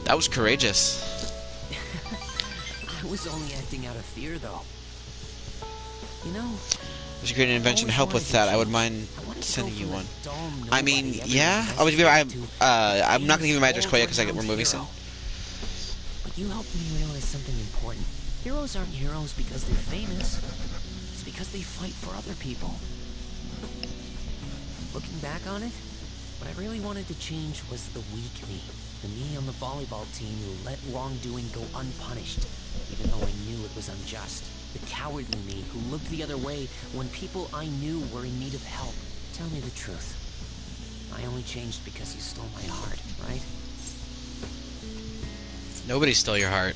That was courageous. I was only acting out of fear, though. You know, There's a great invention to help with that. I would mind sending you one. I mean, yeah. I'm not gonna give you my address quite yet because we're moving soon. But you helped me realize something important. Heroes aren't heroes because they're famous. It's because they fight for other people. Looking back on it, what I really wanted to change was the weak me. The me on the volleyball team who let wrongdoing go unpunished, even though I knew it was unjust. The cowardly me who looked the other way when people I knew were in need of help. Tell me the truth. I only changed because you stole my heart, right? Nobody stole your heart.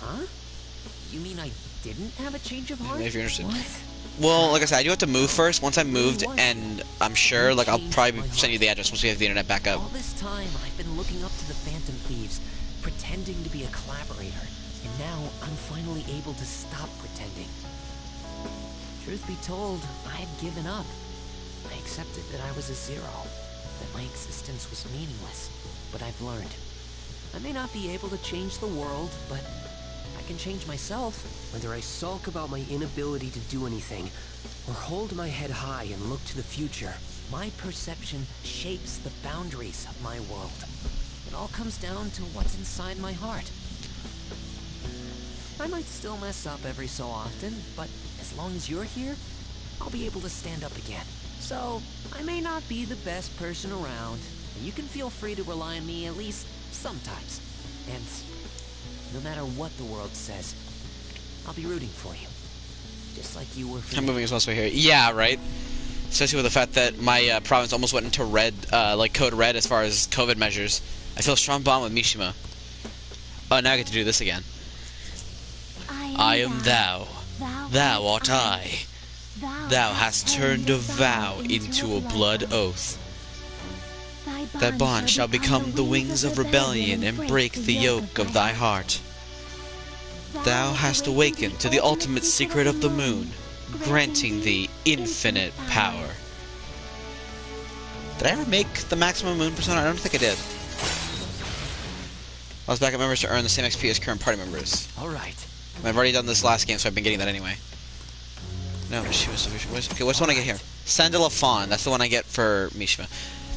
Huh? You mean I didn't have a change of heart? If you're interested. What? Well, like I said, I do have to move first. Once I moved, and I'm sure, like, I'll probably send you the address once we have the internet back up. All this time, I've been looking up to the Phantom Thieves, pretending to be a collaborator, and now I'm finally able to stop pretending. Truth be told, I had given up. I accepted that I was a zero, that my existence was meaningless. But I've learned. I may not be able to change the world, but I can change myself. Whether I sulk about my inability to do anything, or hold my head high and look to the future, My perception shapes the boundaries of my world. It all comes down to what's inside my heart. I might still mess up every so often, but as long as you're here, I'll be able to stand up again. So, I may not be the best person around, and you can feel free to rely on me at least sometimes. And no matter what the world says, I'll be rooting for you. Just like you were for I'm me. moving as well, so here. Yeah, right? Especially with the fact that my province almost went into red, like code red as far as COVID measures. I feel a strong bond with Mishima. Oh, now I get to do this again. I am thou. Thou art I. Thou hast turned a vow into a blood oath. Thy bond shall become the wings of rebellion and break the yoke of thy heart. Thou hast awakened to the ultimate secret of the moon, granting thee infinite power. Did I ever make the maximum moon persona? I don't think I did. Allows backup members to earn the same XP as current party members. Alright. I've already done this last game, so I've been getting that anyway. No, she was... Okay, what's the one I get here? Sandala Fawn. That's the one I get for Mishima.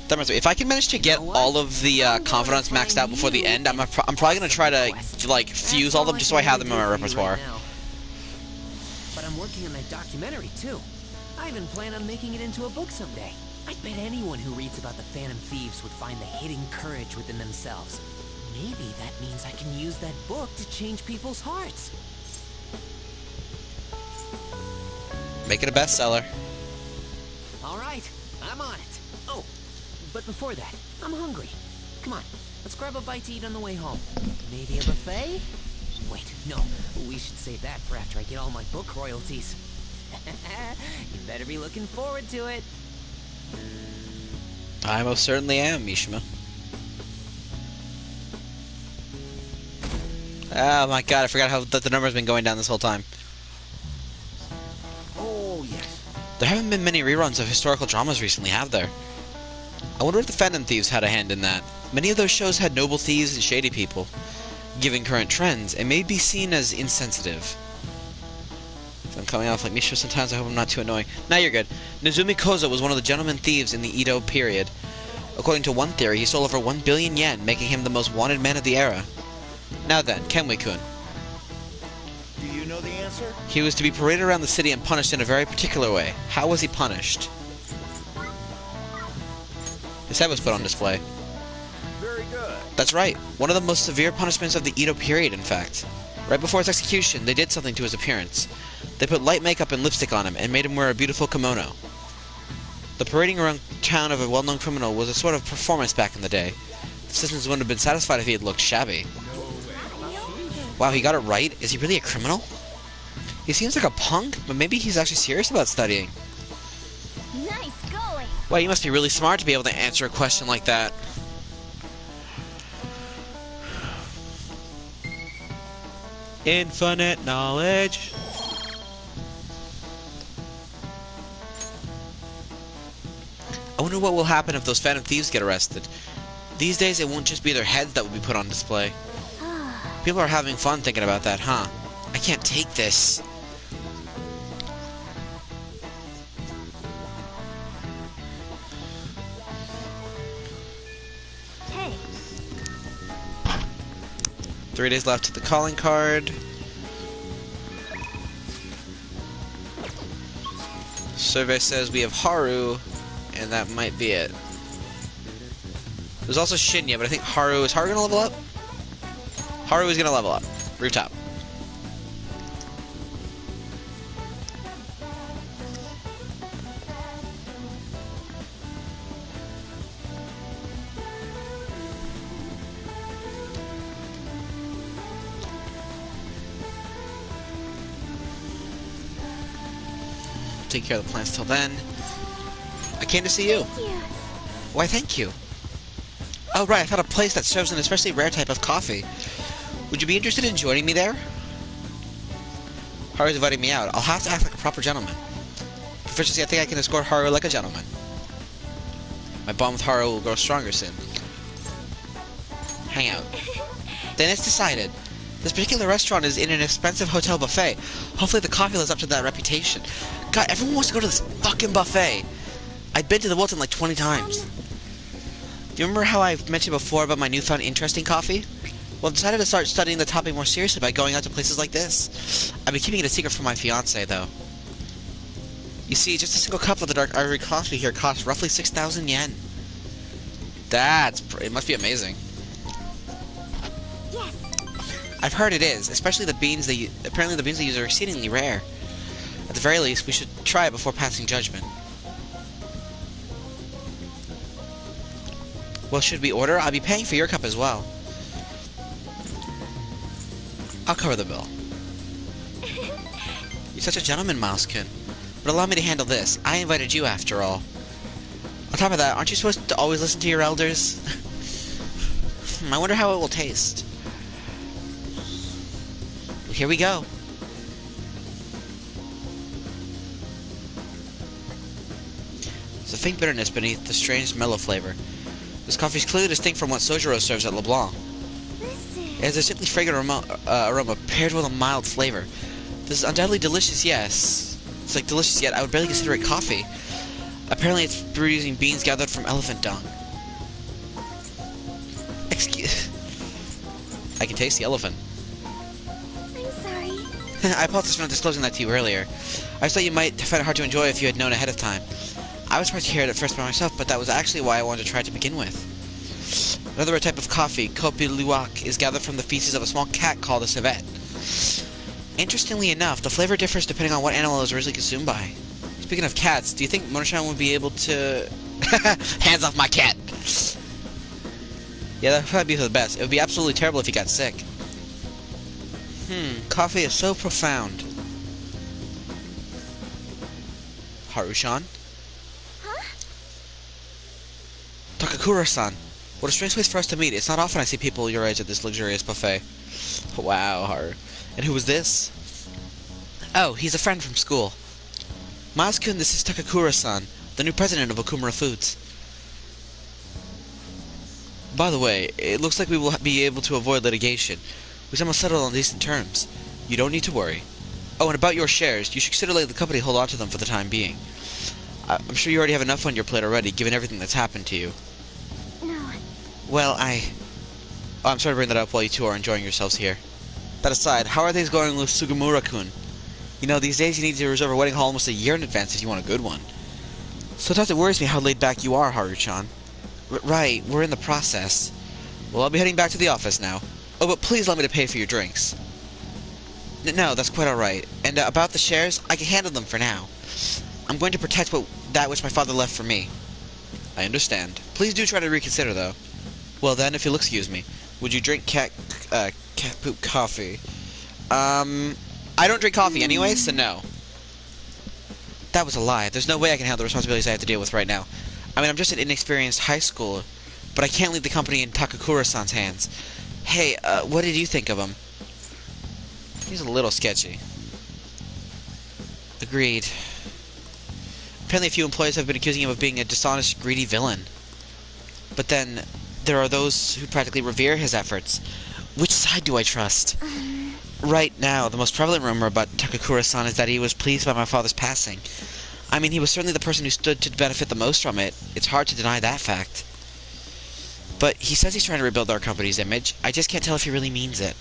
That reminds me, if I can manage to get all of the confidants maxed out before the end, I'm probably going to try to, like, fuse all of them just so I have them in my repertoire. But I'm working on that documentary, too. I even plan on making it into a book someday. I bet anyone who reads about the Phantom Thieves would find the hidden courage within themselves. Maybe that means I can use that book to change people's hearts. Make it a bestseller. All right, I'm on it. Oh, but before that, I'm hungry. Come on, let's grab a bite to eat on the way home. Maybe a buffet? Wait, no, we should save that for after I get all my book royalties. You better be looking forward to it. I most certainly am, Mishima. Oh my god, I forgot how that the number's been going down this whole time. Oh, yes. There haven't been many reruns of historical dramas recently, have there? I wonder if the Phantom Thieves had a hand in that. Many of those shows had noble thieves and shady people. Given current trends, it may be seen as insensitive. If I'm coming off like Misha sometimes, I hope I'm not too annoying. Now you're good. Nozumi Koza was one of the gentleman thieves in the Edo period. According to one theory, he stole over 1 billion yen, making him the most wanted man of the era. Now then, Kenwei-kun. Do you know the answer? He was to be paraded around the city and punished in a very particular way. How was he punished? His head was put on display. Very good. That's right. One of the most severe punishments of the Edo period, in fact. Right before his execution, they did something to his appearance. They put light makeup and lipstick on him and made him wear a beautiful kimono. The parading around town of a well-known criminal was a sort of performance back in the day. The citizens wouldn't have been satisfied if he had looked shabby. Wow, he got it right? Is he really a criminal? He seems like a punk, but maybe he's actually serious about studying. Nice going. Wow, you must be really smart to be able to answer a question like that. Infinite knowledge. I wonder what will happen if those Phantom Thieves get arrested. These days, it won't just be their heads that will be put on display. People are having fun thinking about that, huh? I can't take this. 3 days left to the calling card. Survey says we have Haru, and that might be it. There's also Shinya, but I think Haru... Is Haru gonna level up? Haru is gonna level up. Rooftop. Take care of the plants till then. I came to see you. Thank you. Why, thank you. Oh, right, I found a place that serves an especially rare type of coffee. Would you be interested in joining me there? Haru's inviting me out. I'll have to act like a proper gentleman. Proficiency, I think I can escort Haru like a gentleman. My bond with Haru will grow stronger soon. Hang out. Then it's decided. This particular restaurant is in an expensive hotel buffet. Hopefully the coffee lives up to that reputation. God, everyone wants to go to this fucking buffet. I've been to the Wilton like 20 times. Do you remember how I've mentioned before about my newfound interest in coffee? Well, I decided to start studying the topic more seriously by going out to places like this. I've been keeping it a secret from my fiancé, though. You see, just a single cup of the dark ivory coffee here costs roughly 6,000 yen. It must be amazing. Yes. I've heard it is, especially the beans apparently the beans they use are exceedingly rare. At the very least, we should try it before passing judgment. Well, should we order? I'll be paying for your cup as well. I'll cover the bill. You're such a gentleman, Miles-kun. But allow me to handle this. I invited you after all. On top of that, aren't you supposed to always listen to your elders? I wonder how it will taste. Well, here we go. There's a faint bitterness beneath the strange mellow flavor. This coffee is clearly distinct from what Sojiro serves at LeBlanc. It has a simply fragrant aroma paired with a mild flavor. This is undoubtedly delicious, yes. It's like delicious, yet I would barely consider it coffee. Apparently it's brewed using beans gathered from elephant dung. Excuse... I can taste the elephant. I'm sorry. I apologize for not disclosing that to you earlier. I thought you might find it hard to enjoy if you had known ahead of time. I was surprised to hear it at first by myself, but that was actually why I wanted to try it to begin with. Another type of coffee, kopi luwak, is gathered from the feces of a small cat called a civet. Interestingly enough, the flavor differs depending on what animal it was originally consumed by. Speaking of cats, do you think Monoshan would be able to... Hands off my cat! Yeah, that would probably be for the best. It would be absolutely terrible if he got sick. Coffee is so profound. Haru-san? Huh? Takakura-san. What a strange place for us to meet. It's not often I see people your age at this luxurious buffet. Wow, Haru. And who was this? Oh, he's a friend from school. Miles-kun, this is Takakura-san, the new president of Okumura Foods. By the way, it looks like we will be able to avoid litigation. We almost settled on decent terms. You don't need to worry. Oh, and about your shares, you should consider letting the company hold on to them for the time being. I'm sure you already have enough on your plate already, given everything that's happened to you. No. Well, Oh, I'm sorry to bring that up while you two are enjoying yourselves here. That aside, how are things going with Sugimura-kun? You know, these days you need to reserve a wedding hall almost a year in advance if you want a good one. Sometimes it worries me how laid back you are, Haru-chan. Right, we're in the process. Well, I'll be heading back to the office now. Oh, but please let me to pay for your drinks. No, that's quite alright. And about the shares, I can handle them for now. I'm going to protect that which my father left for me. I understand. Please do try to reconsider, though. Well then, if you'll excuse me, would you drink cat poop coffee? I don't drink coffee anyway, so no. That was a lie. There's no way I can handle the responsibilities I have to deal with right now. I mean, I'm just an inexperienced high schooler, but I can't leave the company in Takakura-san's hands. Hey, what did you think of him? He's a little sketchy. Agreed. Apparently a few employees have been accusing him of being a dishonest, greedy villain. But then, there are those who practically revere his efforts. Which side do I trust? Right now, the most prevalent rumor about Takakura-san is that he was pleased by my father's passing. I mean, he was certainly the person who stood to benefit the most from it. It's hard to deny that fact. But he says he's trying to rebuild our company's image. I just can't tell if he really means it.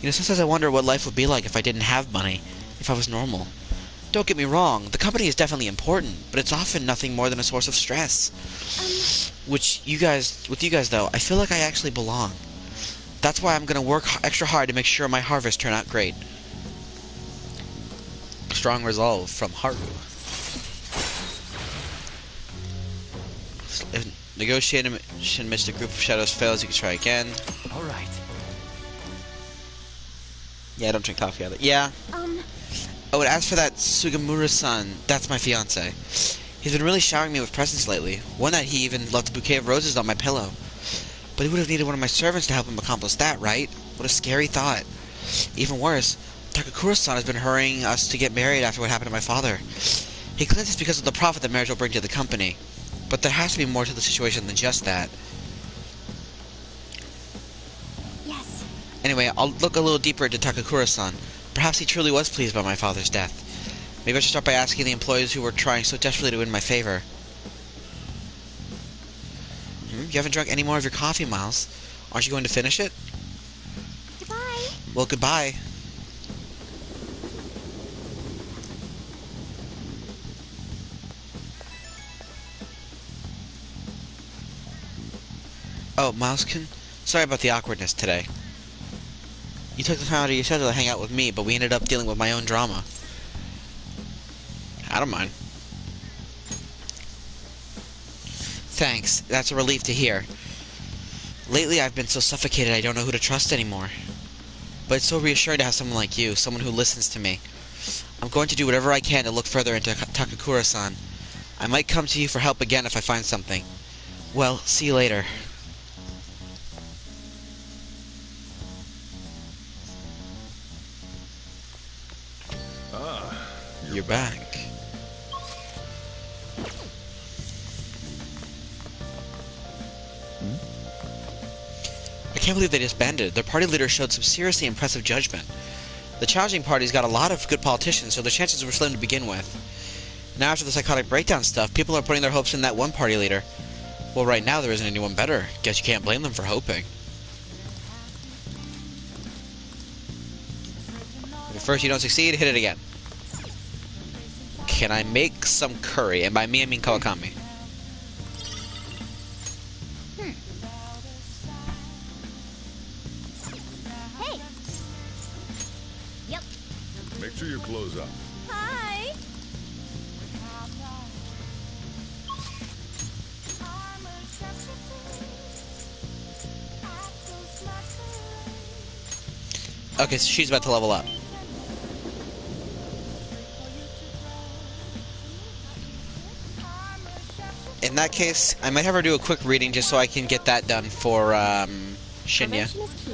You know, sometimes I wonder what life would be like if I didn't have money, if I was normal. Don't get me wrong, the company is definitely important, but it's often nothing more than a source of stress. With you guys though, I feel like I actually belong. That's why I'm gonna work extra hard to make sure my harvest turn out great. Strong resolve from Haru. If negotiation amidst a group of shadows fails, you can try again. All right. Yeah, I don't drink coffee either. Yeah. Oh, and as for that Sugamura-san, that's my fiance. He's been really showering me with presents lately. One night he even left a bouquet of roses on my pillow. But he would have needed one of my servants to help him accomplish that, right? What a scary thought. Even worse, Takakura-san has been hurrying us to get married after what happened to my father. He claims it's because of the profit the marriage will bring to the company. But there has to be more to the situation than just that. Yes. Anyway, I'll look a little deeper into Takakura-san. Perhaps he truly was pleased by my father's death. Maybe I should start by asking the employees who were trying so desperately to win my favor. You haven't drunk any more of your coffee, Miles. Aren't you going to finish it? Goodbye. Well, goodbye. Oh, Miles, sorry about the awkwardness today. You took the time out of your schedule to hang out with me, but we ended up dealing with my own drama. I don't mind. Thanks. That's a relief to hear. Lately, I've been so suffocated I don't know who to trust anymore. But it's so reassuring to have someone like you, someone who listens to me. I'm going to do whatever I can to look further into Takakura-san. I might come to you for help again if I find something. Well, see you later. You're back. I can't believe they disbanded. Their party leader showed some seriously impressive judgment. The challenging party's got a lot of good politicians, so their chances were slim to begin with. Now after the psychotic breakdown stuff, people are putting their hopes in that one party leader. Well, right now there isn't anyone better. Guess you can't blame them for hoping. If at first you don't succeed, hit it again. Can I make some curry? And by me, I mean Kawakami. Hey. Yep. Make sure you close up. Hi. Okay, so she's about to level up. In that case, I might have her do a quick reading just so I can get that done for Shinya. Prevention is key.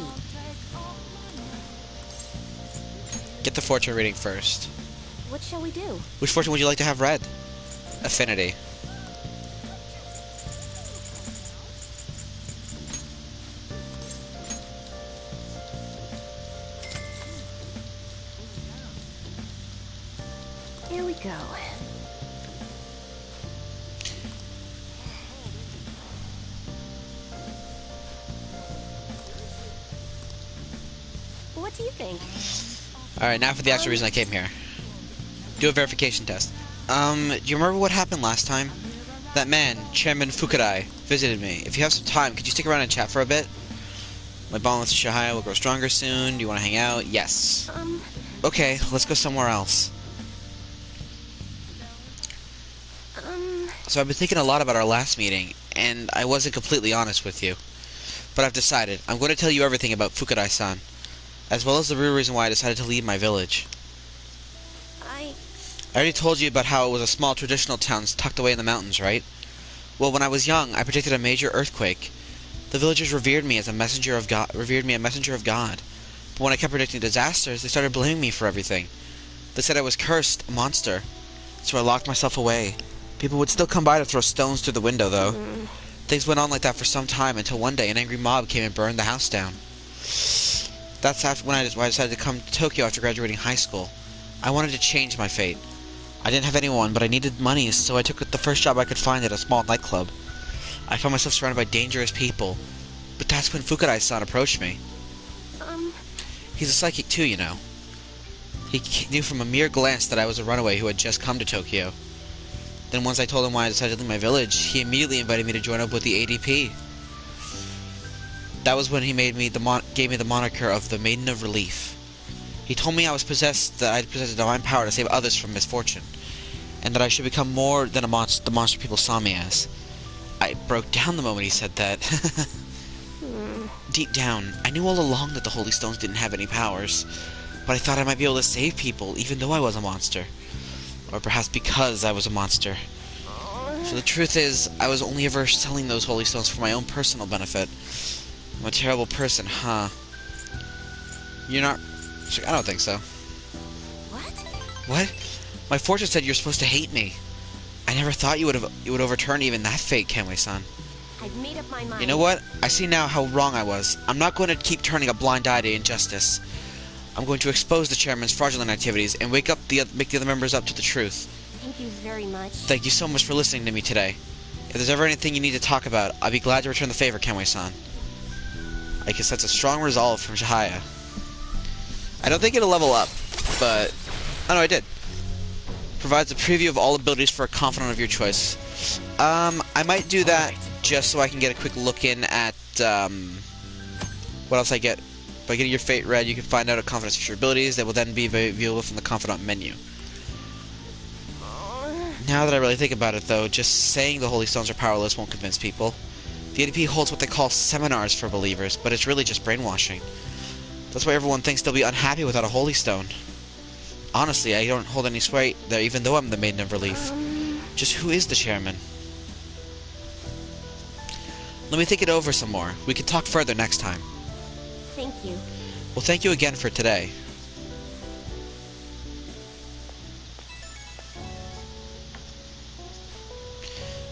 Get the fortune reading first. What shall we do? Which fortune would you like to have read? Affinity. Here we go. What do you think? Alright, now for the actual reason I came here. Do a verification test. Do you remember what happened last time? That man, Chairman Fukudai, visited me. If you have some time, could you stick around and chat for a bit? My bond with Shihaya will grow stronger soon. Do you want to hang out? Yes. Okay, let's go somewhere else. So I've been thinking a lot about our last meeting, and I wasn't completely honest with you. But I've decided. I'm going to tell you everything about Fukudai-san, as well as the real reason why I decided to leave my village. I already told you about how it was a small traditional town tucked away in the mountains, right? Well, when I was young, I predicted a major earthquake. The villagers revered me as a messenger of God. But when I kept predicting disasters, they started blaming me for everything. They said I was cursed, a monster. So I locked myself away. People would still come by to throw stones through the window, though. Things went on like that for some time until one day an angry mob came and burned the house down. That's when I decided to come to Tokyo after graduating high school. I wanted to change my fate. I didn't have anyone, but I needed money, so I took the first job I could find at a small nightclub. I found myself surrounded by dangerous people. But that's when Fukurai-san approached me. He's a psychic too, you know. He knew from a mere glance that I was a runaway who had just come to Tokyo. Then once I told him why I decided to leave my village, he immediately invited me to join up with the ADP. That was when he gave me the moniker of the Maiden of Relief. He told me that I possessed a divine power to save others from misfortune, and that I should become more than the monster people saw me as. I broke down the moment he said that. Deep down, I knew all along that the Holy Stones didn't have any powers, but I thought I might be able to save people even though I was a monster. Or perhaps because I was a monster. So the truth is, I was only ever selling those Holy Stones for my own personal benefit. I'm a terrible person, huh? You're not... I don't think so. What? What? My fortune said you're supposed to hate me. I never thought you would overturn even that fate, Kenway-san. I've made up my mind. You know what? I see now how wrong I was. I'm not going to keep turning a blind eye to injustice. I'm going to expose the chairman's fraudulent activities and make the other members up to the truth. Thank you very much. Thank you so much for listening to me today. If there's ever anything you need to talk about, I'll be glad to return the favor, Kenway-san. I can sense a strong resolve from Chihaya. I don't think it'll level up, but... Oh no, I did. Provides a preview of all abilities for a confidant of your choice. I might do that just so I can get a quick look in at, what else I get. By getting your fate read, you can find out a confidant's future abilities that will then be viewable from the confidant menu. Now that I really think about it, though, just saying the Holy Stones are powerless won't convince people. The ADP holds what they call seminars for believers, but it's really just brainwashing. That's why everyone thinks they'll be unhappy without a Holy Stone. Honestly, I don't hold any sway there, even though I'm the Maiden of Relief. Just who is the chairman? Let me think it over some more. We can talk further next time. Thank you. Well, thank you again for today.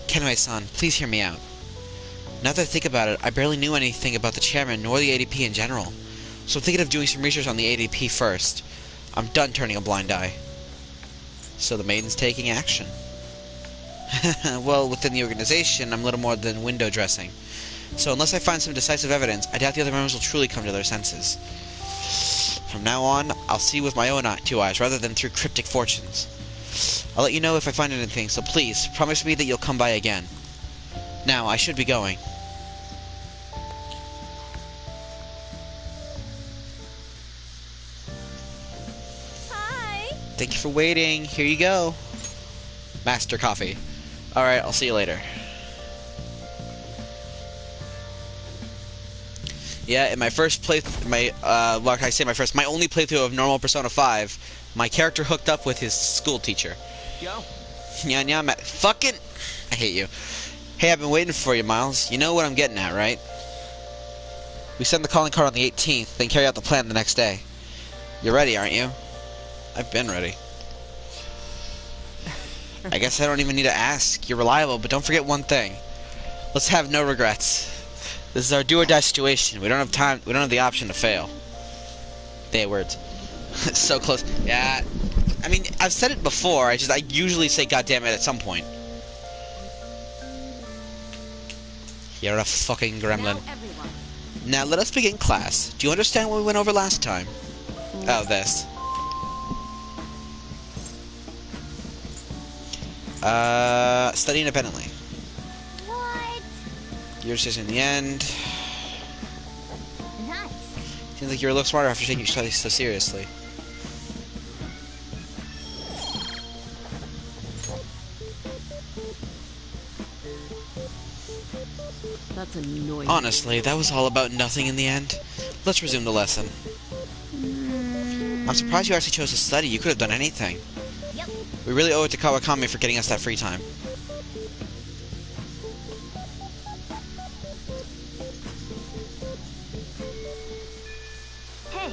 Kenway-san, please hear me out. Now that I think about it, I barely knew anything about the chairman nor the ADP in general. So I'm thinking of doing some research on the ADP first. I'm done turning a blind eye. So the Maiden's taking action. Well, within the organization, I'm little more than window dressing. So unless I find some decisive evidence, I doubt the other members will truly come to their senses. From now on, I'll see with my own two eyes rather than through cryptic fortunes. I'll let you know if I find anything, so please, promise me that you'll come by again. Now, I should be going. Hi. Thank you for waiting. Here you go. Master coffee. Alright, I'll see you later. Yeah, in my first my only playthrough of normal Persona 5, my character hooked up with his school teacher. Yo. Yeah, fucking... I hate you. Hey, I've been waiting for you, Miles. You know what I'm getting at, right? We send the calling card on the 18th, then carry out the plan the next day. You're ready, aren't you? I've been ready. I guess I don't even need to ask. You're reliable, but don't forget one thing. Let's have no regrets. This is our do-or-die situation. We don't have time. We don't have the option to fail. They words. So close. Yeah. I mean, I've said it before. I usually say "God damn it" at some point. You're a fucking gremlin. Now, everyone. Now let us begin class. Do you understand what we went over last time? Oh, this. Study independently. What? Your decision in the end. Nice. Seems like you're a little smarter after taking your studies so seriously. That's annoying. Honestly, that was all about nothing in the end. Let's resume the lesson. I'm surprised you actually chose to study. You could have done anything. Yep. We really owe it to Kawakami for getting us that free time. Hey.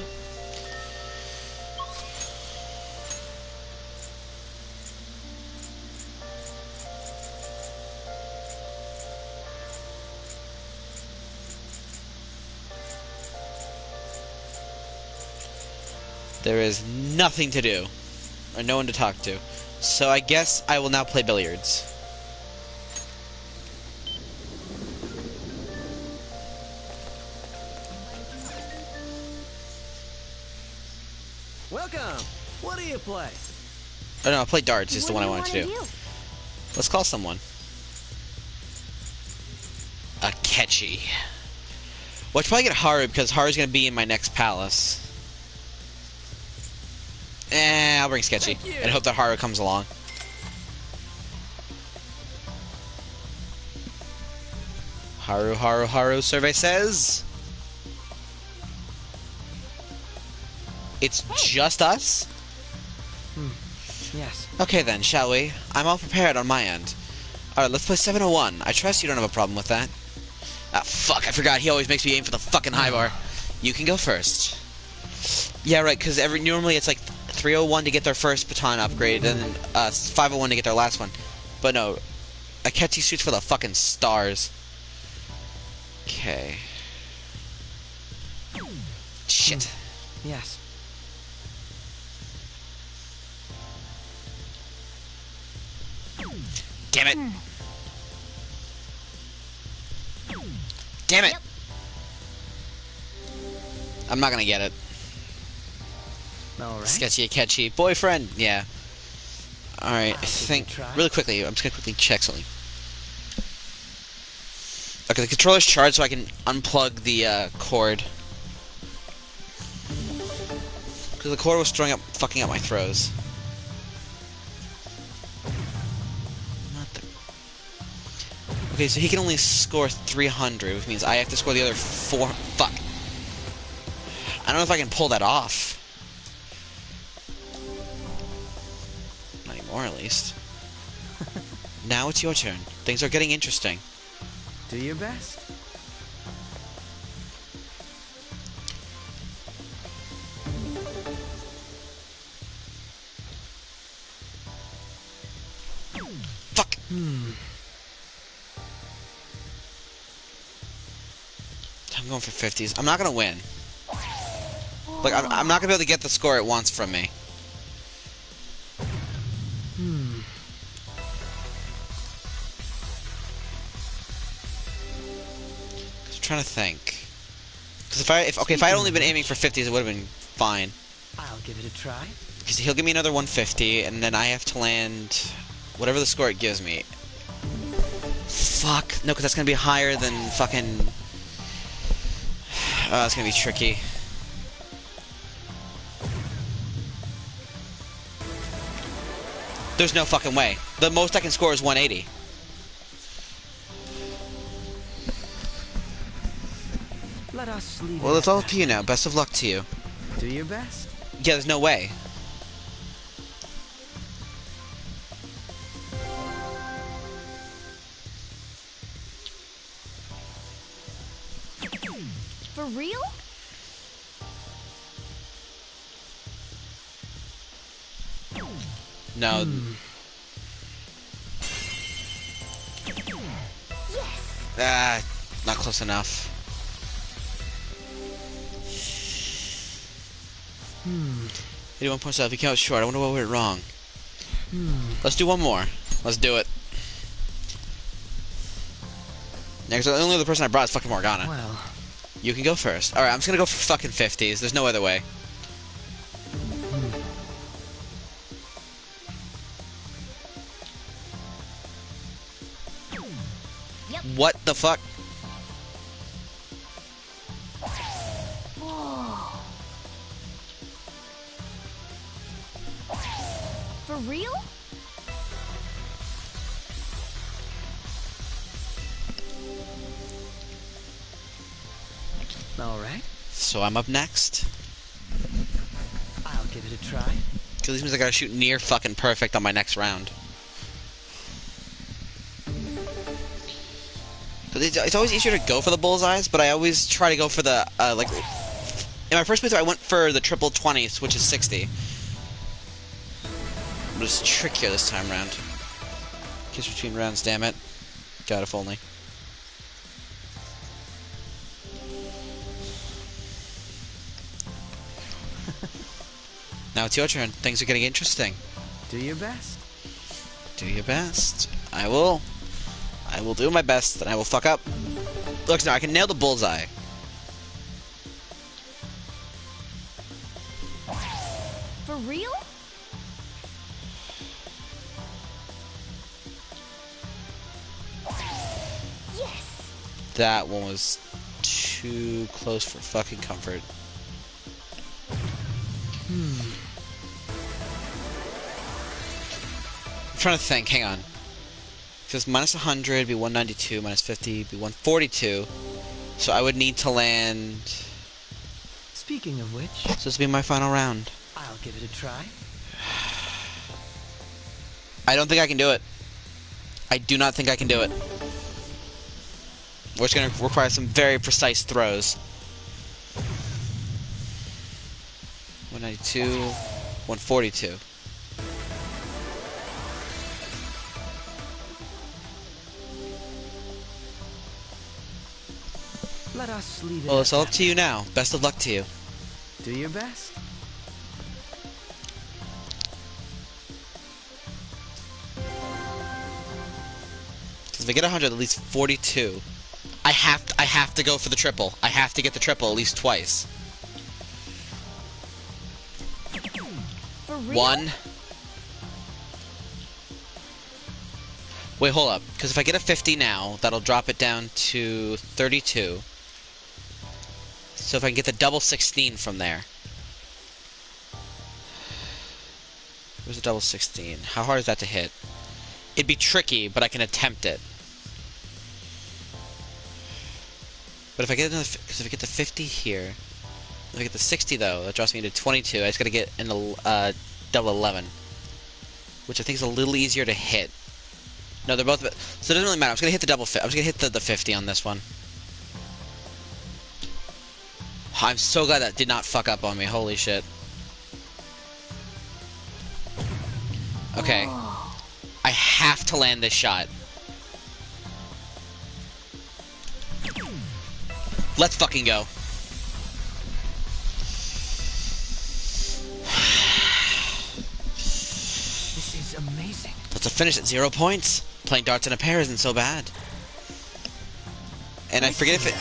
There is nothing to do, or no one to talk to, so I guess I will now play billiards. Welcome. What do you play? Oh no, I play darts is the one I wanted to do. do? Let's call someone. Akechi. Well, I should probably get Haru because Haru's gonna be in my next palace. I'll bring Sketchy and hope that Haru comes along. Haru, survey says it's just us? Yes. Okay then, shall we? I'm all prepared on my end. Alright, let's play 701. I trust you don't have a problem with that. Ah, fuck, I forgot. He always makes me aim for the fucking high bar. You can go first. Yeah, right, because normally it's like 301 to get their first baton upgrade, and then 501 to get their last one. But no, Akechi shoots for the fucking stars. Okay. Shit. Yes. Damn it. Damn it. Yep. I'm not gonna get it. All right. Sketchy Akechi. Boyfriend. Yeah. Alright, I give it a think... try. Really quickly, I'm just gonna quickly check something. Okay, the controller's charged so I can unplug the cord. Because the cord was fucking up my throws. Not the... Okay, so he can only score 300, which means I have to score the other 4... Fuck. I don't know if I can pull that off. Not anymore, at least. Now it's your turn. Things are getting interesting. Do your best. Fuck! I'm going for 50s. I'm not gonna win. Like, I'm not gonna be able to get the score it wants from me. I'm trying to think. Because if I had only been aiming for 50s, it would have been fine. I'll give it a try. Because he'll give me another 150, and then I have to land whatever the score it gives me. Fuck. No, because that's gonna be higher than fucking... it's gonna be tricky. There's no fucking way. The most I can score is 180. Let us leave Well, it it's at all up that. to you now. Best of luck to you. Do your best. Yeah, there's no way. For real? No. Yes. Not close enough. 81 points up. He came out short. I wonder what went wrong. Let's do one more. Let's do it. Next, the only other person I brought is fucking Morgana. Well, You can go first. Alright, I'm just gonna go for fucking 50s. There's no other way. Yep. What the fuck? Whoa. For real? all right. So I'm up next. I'll give it a try. Because this means I gotta shoot near fucking perfect on my next round. It's always easier to go for the bullseyes, but I always try to go for the, like... In my first playthrough, I went for the triple 20s, which is 60. But it's trickier this time around. Kiss between rounds, damn it. God, if only. Now it's your turn. Things are getting interesting. Do your best. Do your best. I will do my best, and I will fuck up. Look, now I can nail the bullseye. real? Yes. That one was too close for fucking comfort. I'm trying to think. Hang on. Because minus 100 be 192, minus 50 be 142. So I would need to land. Speaking of which, So this will be my final round. I'll give it a try. I don't think I can do it. I do not think I can do it. Which is going to require some very precise throws. 192, 142. Let us leave it. Well, at it's all up that. to you now. Best of luck to you. Do your best. If I get 100, at least 42. I have to go for the triple. I have to get the triple at least twice. For real? 1. Wait, hold up. Because if I get a 50 now, that'll drop it down to 32. So if I can get the double 16 from there. Where's the double 16? How hard is that to hit? It'd be tricky, but I can attempt it. But if I get another, because if I get the 50 here, if I get the 60 though, that drops me to 22. I just gotta get in the double 11, which I think is a little easier to hit. No, they're both. So it doesn't really matter. I'm just gonna hit the double. I'm just gonna hit the 50 on this one. I'm so glad that did not fuck up on me. Holy shit. Okay. I have to land this shot. Let's fucking go. This is amazing. That's a finish at 0 points. Playing darts in a pair isn't so bad. And I forget if it...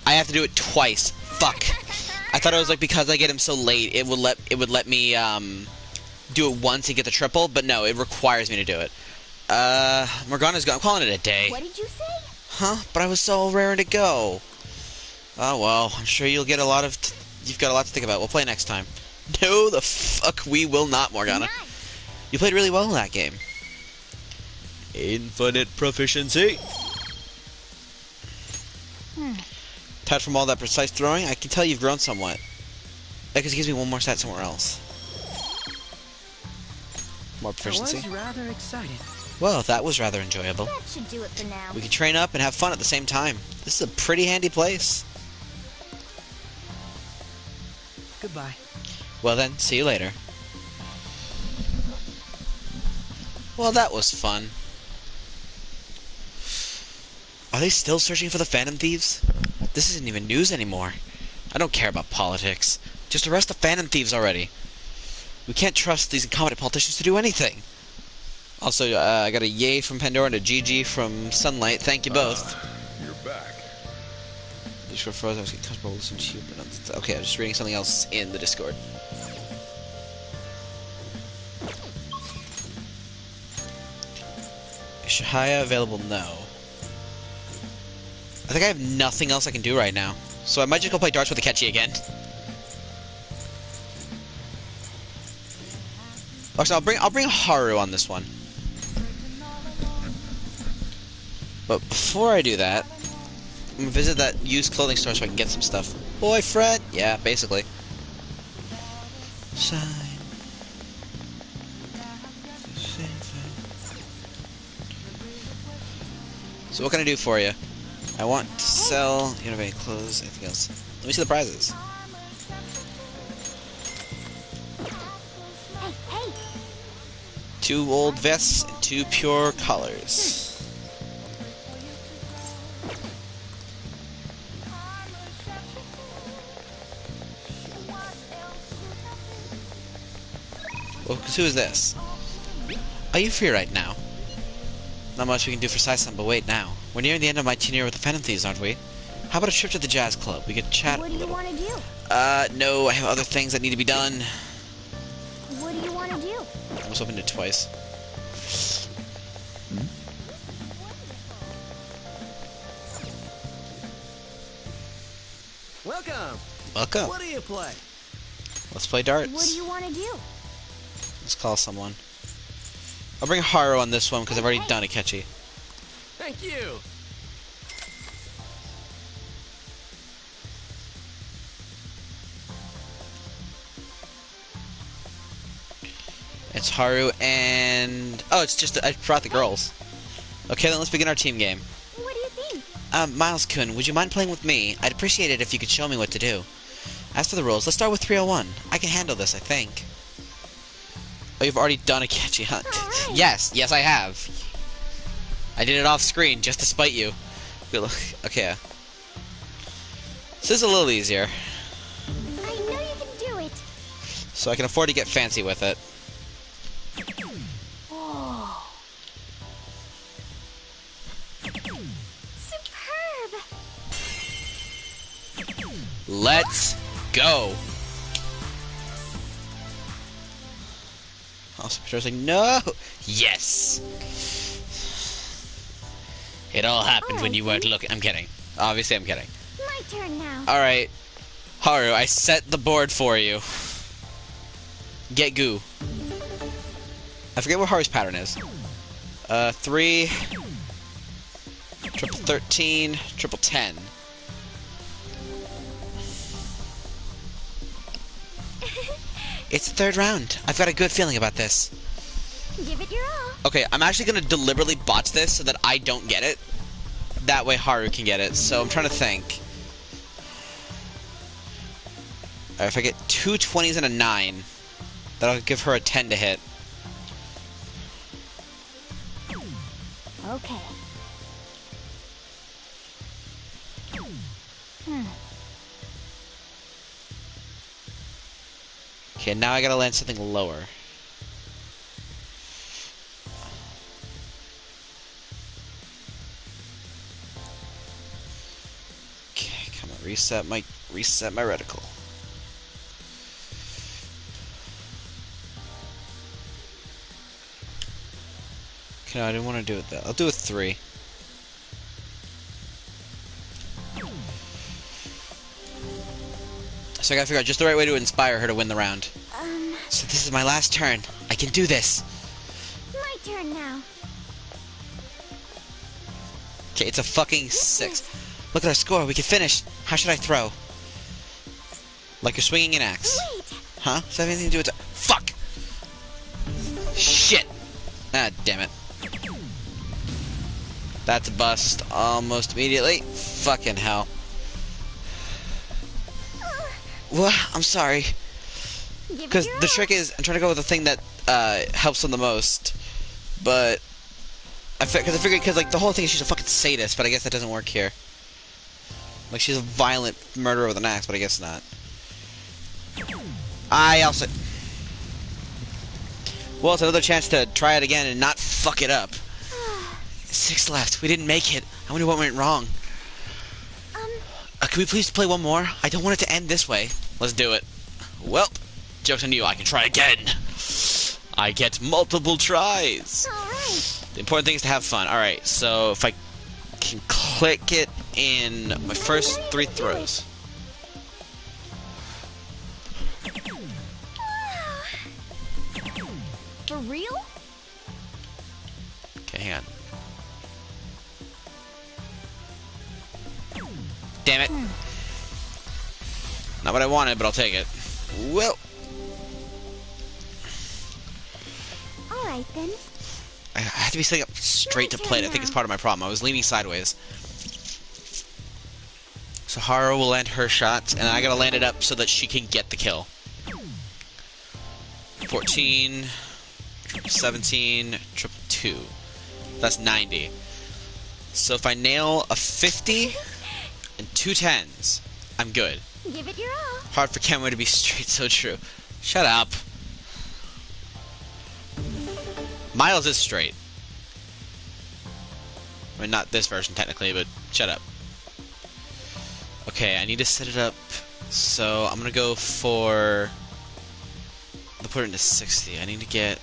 I have to do it twice. Fuck. I thought it was like because I get him so late, it would let me do it once and get the triple, but no, it requires me to do it. Morgana's gone. I'm calling it a day. What did you say? Huh? But I was so raring to go. Oh well, I'm sure you'll get a lot of... You've got a lot to think about. We'll play next time. No, the fuck we will not, Morgana. Nice. You played really well in that game. Infinite proficiency. Apart from all that precise throwing, I can tell you've grown somewhat. That just gives me one more stat somewhere else. More proficiency. I was rather excited. Well, that was rather enjoyable. That should do it for now. We can train up and have fun at the same time. This is a pretty handy place. Goodbye. Well then, see you later. Well, that was fun. Are they still searching for the Phantom Thieves? This isn't even news anymore. I don't care about politics. Just arrest the Phantom Thieves already. We can't trust these incompetent politicians to do anything. Also, I got a yay from Pandora and a GG from Sunlight. Thank you both. You're back. Discord froze. I was getting comfortable listening to you, but okay, I'm just reading something else in the Discord. Is Shahaya available? No. I think I have nothing else I can do right now, so I might just go play darts with Akechi again. Actually, I'll bring Haru on this one. But before I do that, I'm gonna visit that used clothing store so I can get some stuff. Boyfriend? Yeah, basically. Sign. So what can I do for you? I want to sell, innovate clothes, anything else. Let me see the prizes. Hey, 2 old vests and 2 pure collars. Well, who is this? Are you free right now? Not much we can do for Sai-san, but wait now. We're nearing the end of my tenure with the Phantom Thieves, aren't we? How about a trip to the jazz club? We could chat what a do you little. want to do? No, I have other things that need to be done. almost opened it twice. Welcome. Welcome. What do you play? Let's play darts. What do you want to do? Let's call someone. I'll bring Haru on this one because I've already done Akechi. Thank you. It's Haru and... Oh, it's just... I brought the girls. Okay, then let's begin our team game. What do you think? Miles-kun, would you mind playing with me? I'd appreciate it if you could show me what to do. As for the rules, let's start with 301. I can handle this, I think. Oh, you've already done Akechi, huh? Alright. Yes, I have. I did it off screen, just to spite you. Good luck. Okay. So this is a little easier. I know you can do it. So I can afford to get fancy with it. Oh. Superb. Let's go! Also, Peter's like, no! Yes! It all happened when you weren't looking. I'm kidding. Obviously, I'm kidding. My turn now. Alright. Haru, I set the board for you. Get goo. I forget what Haru's pattern is. 3... Triple 13, triple 10. It's the third round. I've got a good feeling about this. Give it your all. Okay, I'm actually going to deliberately botch this so that I don't get it. That way Haru can get it. So I'm trying to think. Alright, if I get 2 20s and a 9, that'll give her a 10 to hit. Okay. Okay, now I gotta land something lower. Okay, come on, reset my reticle. Okay, no, I didn't want to do it that. I'll do a 3. So I gotta figure out just the right way to inspire her to win the round. So this is my last turn. I can do this. My turn now. Okay, it's a fucking 6. Look at our score. We can finish. How should I throw? Like you're swinging an axe. Wait. Huh? Does that have anything to do with it? Fuck! Shit! Ah, damn it. That's a bust almost immediately. Fucking hell. What? I'm sorry. Give it Because your the all. trick is, I'm trying to go with the thing that helps them the most. But I figured, because like the whole thing is she's a fucking sadist, but I guess that doesn't work here. Like she's a violent murderer with an axe, but I guess not. I also... Well, it's another chance to try it again and not fuck it up. 6 left. We didn't make it. I wonder what went wrong. Can we please play one more? I don't want it to end this way. Let's do it. Well, joke's on you. I can try again. I get multiple tries. Alright. The important thing is to have fun. Alright, so if I can click it in my first 3 throws. For real? Okay, hang on. Damn it. Not what I wanted, but I'll take it. Well. Alright then. I had to be sitting up straight to play it. I think it's part of my problem. I was leaning sideways. So Haru will land her shots, and I gotta land it up so that she can get the kill. 14, 17, 2. That's 90. So if I nail a 50 and 2 10s, I'm good. Give it your all. Hard for Kenway to be straight, so true. Shut up. Miles is straight. I mean, not this version technically, but shut up. Okay, I need to set it up. So I'm gonna go for... I'll put it into 60. I need to get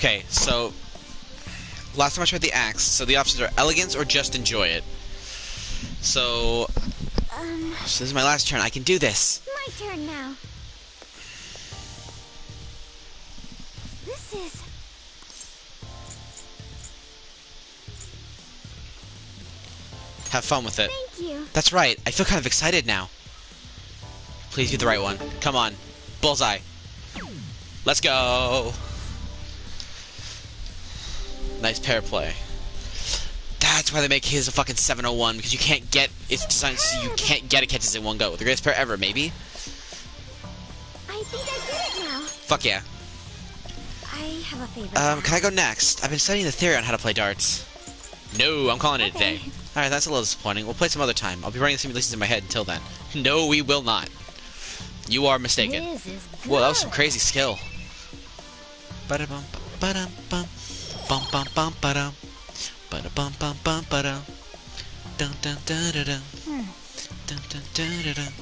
Okay, so last time I tried the axe, so the options are elegance or just enjoy it. So this is my last turn. I can do this. My turn now. This is... Have fun with it. Thank you. That's right. I feel kind of excited now. Please be the right one. Come on. Bullseye. Let's go. Nice pair play. That's why they make his a fucking 701, because you can't get it's designed so you can't get it catches in one go. The greatest pair ever, maybe? I think I get it now. Fuck yeah. I have a favorite. Can I go next? I've been studying the theory on how to play darts. No, I'm calling it a day. Alright, that's a little disappointing. We'll play some other time. I'll be running the simulations in my head until then. No, we will not. You are mistaken. This is good. Whoa, that was some crazy skill. Ba-da-bum, ba-dum, bum, bum, bum, bum, ba-dum, ba-da-bum, bum, bum, ba-dum, dun, dun, dun, dun, dun, dun, dun, dun, dun, dun.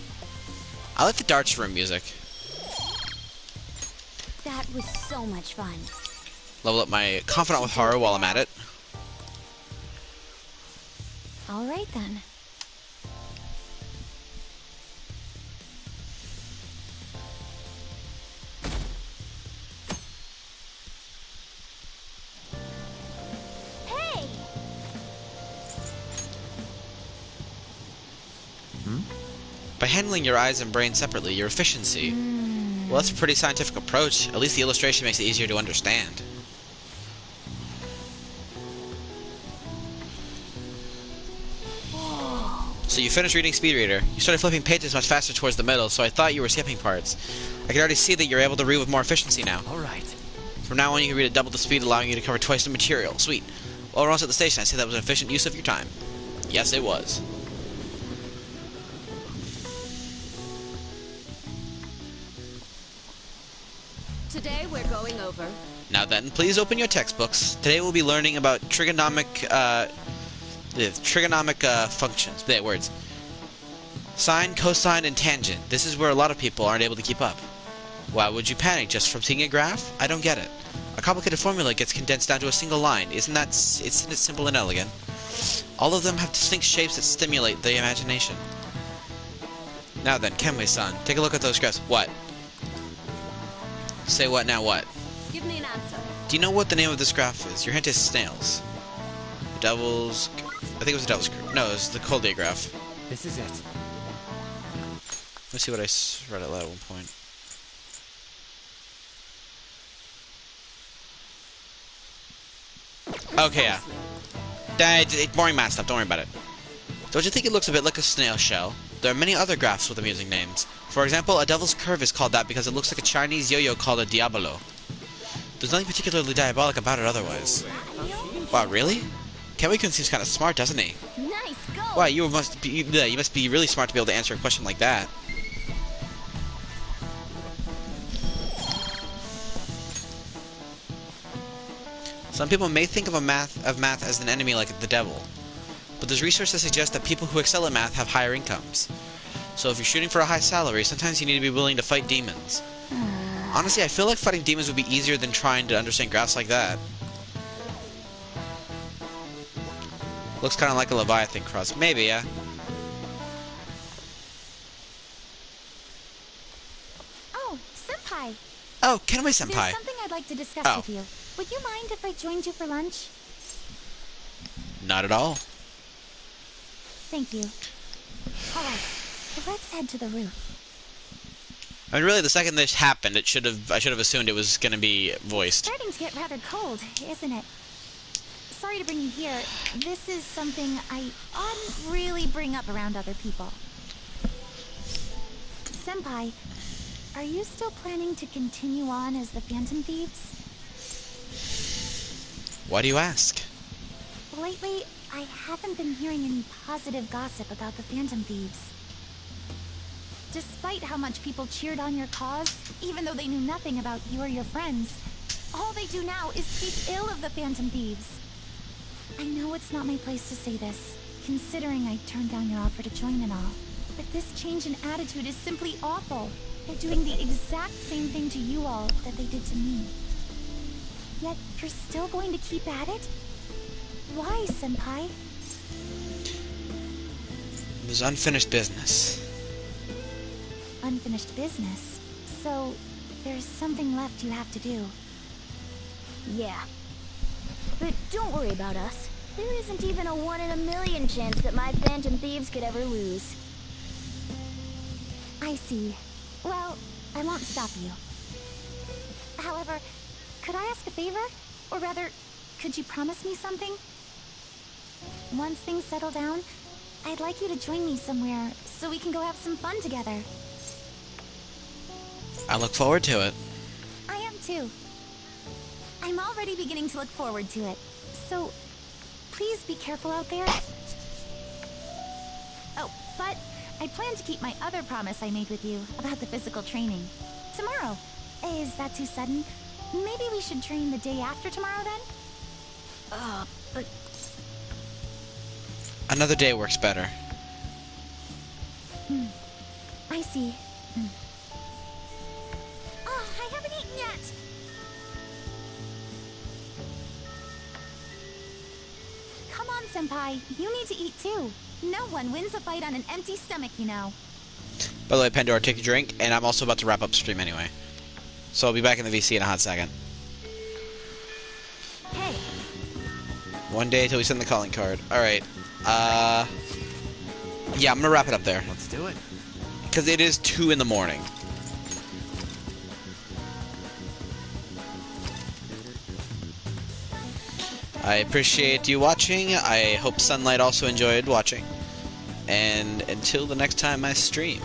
I like the darts room music. That was so much fun. Level up my confidant with horror while I'm at it. All right then. Hey! By handling your eyes and brain separately, your efficiency. Well, that's a pretty scientific approach. At least the illustration makes it easier to understand. So you finished reading Speed Reader. You started flipping pages much faster towards the middle, so I thought you were skipping parts. I can already see that you're able to read with more efficiency now. Alright. From now on, you can read at double the speed, allowing you to cover twice the material. Sweet. While we're almost at the station, I say that was an efficient use of your time. Yes, it was. Today we're going over. Now then, please open your textbooks. Today we'll be learning about trigonomic functions. There, words. Sine, cosine, and tangent. This is where a lot of people aren't able to keep up. Why would you panic just from seeing a graph? I don't get it. A complicated formula gets condensed down to a single line. Isn't it simple and elegant? All of them have distinct shapes that stimulate the imagination. Now then, Kenway-san, take a look at those graphs. What? Say what now what? Give me an answer. Do you know what the name of this graph is? Your hint is snails. The devil's... I think it was the devil's... No, it was the Coldier graph. This is it. Let's see what I read out loud at one point. Okay, yeah. Boring math stuff, don't worry about it. Don't you think it looks a bit like a snail shell? There are many other graphs with amusing names. For example, a devil's curve is called that because it looks like a Chinese yo-yo called a diabolo. There's nothing particularly diabolic about it otherwise. Wow, really? Kenway-kun seems kind of smart, doesn't he? Nice go. Wow, you must be really smart to be able to answer a question like that. Some people may think of math as an enemy like the devil, but there's research that suggests that people who excel at math have higher incomes. So if you're shooting for a high salary, sometimes you need to be willing to fight demons. Honestly, I feel like fighting demons would be easier than trying to understand graphs like that. Looks kind of like a Leviathan cross. Maybe, yeah. Oh, Senpai. Oh, Kenway There's Senpai. something I'd like to discuss Oh. with you. Would you mind if I joined you for lunch? Not at all. Thank you. Alright, let's head to the roof. I mean, really, the second this happened, I should have assumed it was going to be voiced. Starting to get rather cold, isn't it? Sorry to bring you here. This is something I oughtn't really bring up around other people. Senpai, are you still planning to continue on as the Phantom Thieves? Why do you ask? Lately, I haven't been hearing any positive gossip about the Phantom Thieves. Despite how much people cheered on your cause, even though they knew nothing about you or your friends, all they do now is speak ill of the Phantom Thieves. I know it's not my place to say this, considering I turned down your offer to join and all, but this change in attitude is simply awful. They're doing the exact same thing to you all that they did to me. Yet you're still going to keep at it? Why, Senpai? It was unfinished business. Unfinished business. So, there's something left you have to do. Yeah. But don't worry about us. There isn't even a 1 in a million chance that my Phantom Thieves could ever lose. I see. Well, I won't stop you. However, could I ask a favor? Or rather, could you promise me something? Once things settle down, I'd like you to join me somewhere so we can go have some fun together. I look forward to it. I am too. I'm already beginning to look forward to it. So, please be careful out there. Oh, but I plan to keep my other promise I made with you about the physical training. Tomorrow. Is that too sudden? Maybe we should train the day after tomorrow then? But Another day works better. I see. Oh, I haven't eaten yet! Come on, Senpai. You need to eat too. No one wins a fight on an empty stomach, you know. By the way, Pandora, take a drink, and I'm also about to wrap up stream anyway. So I'll be back in the VC in a hot second. Hey. One day till we send the calling card. Alright. Yeah, I'm gonna wrap it up there. Let's do it. Because it is 2 in the morning. I appreciate you watching. I hope Sunlight also enjoyed watching. And until the next time I stream.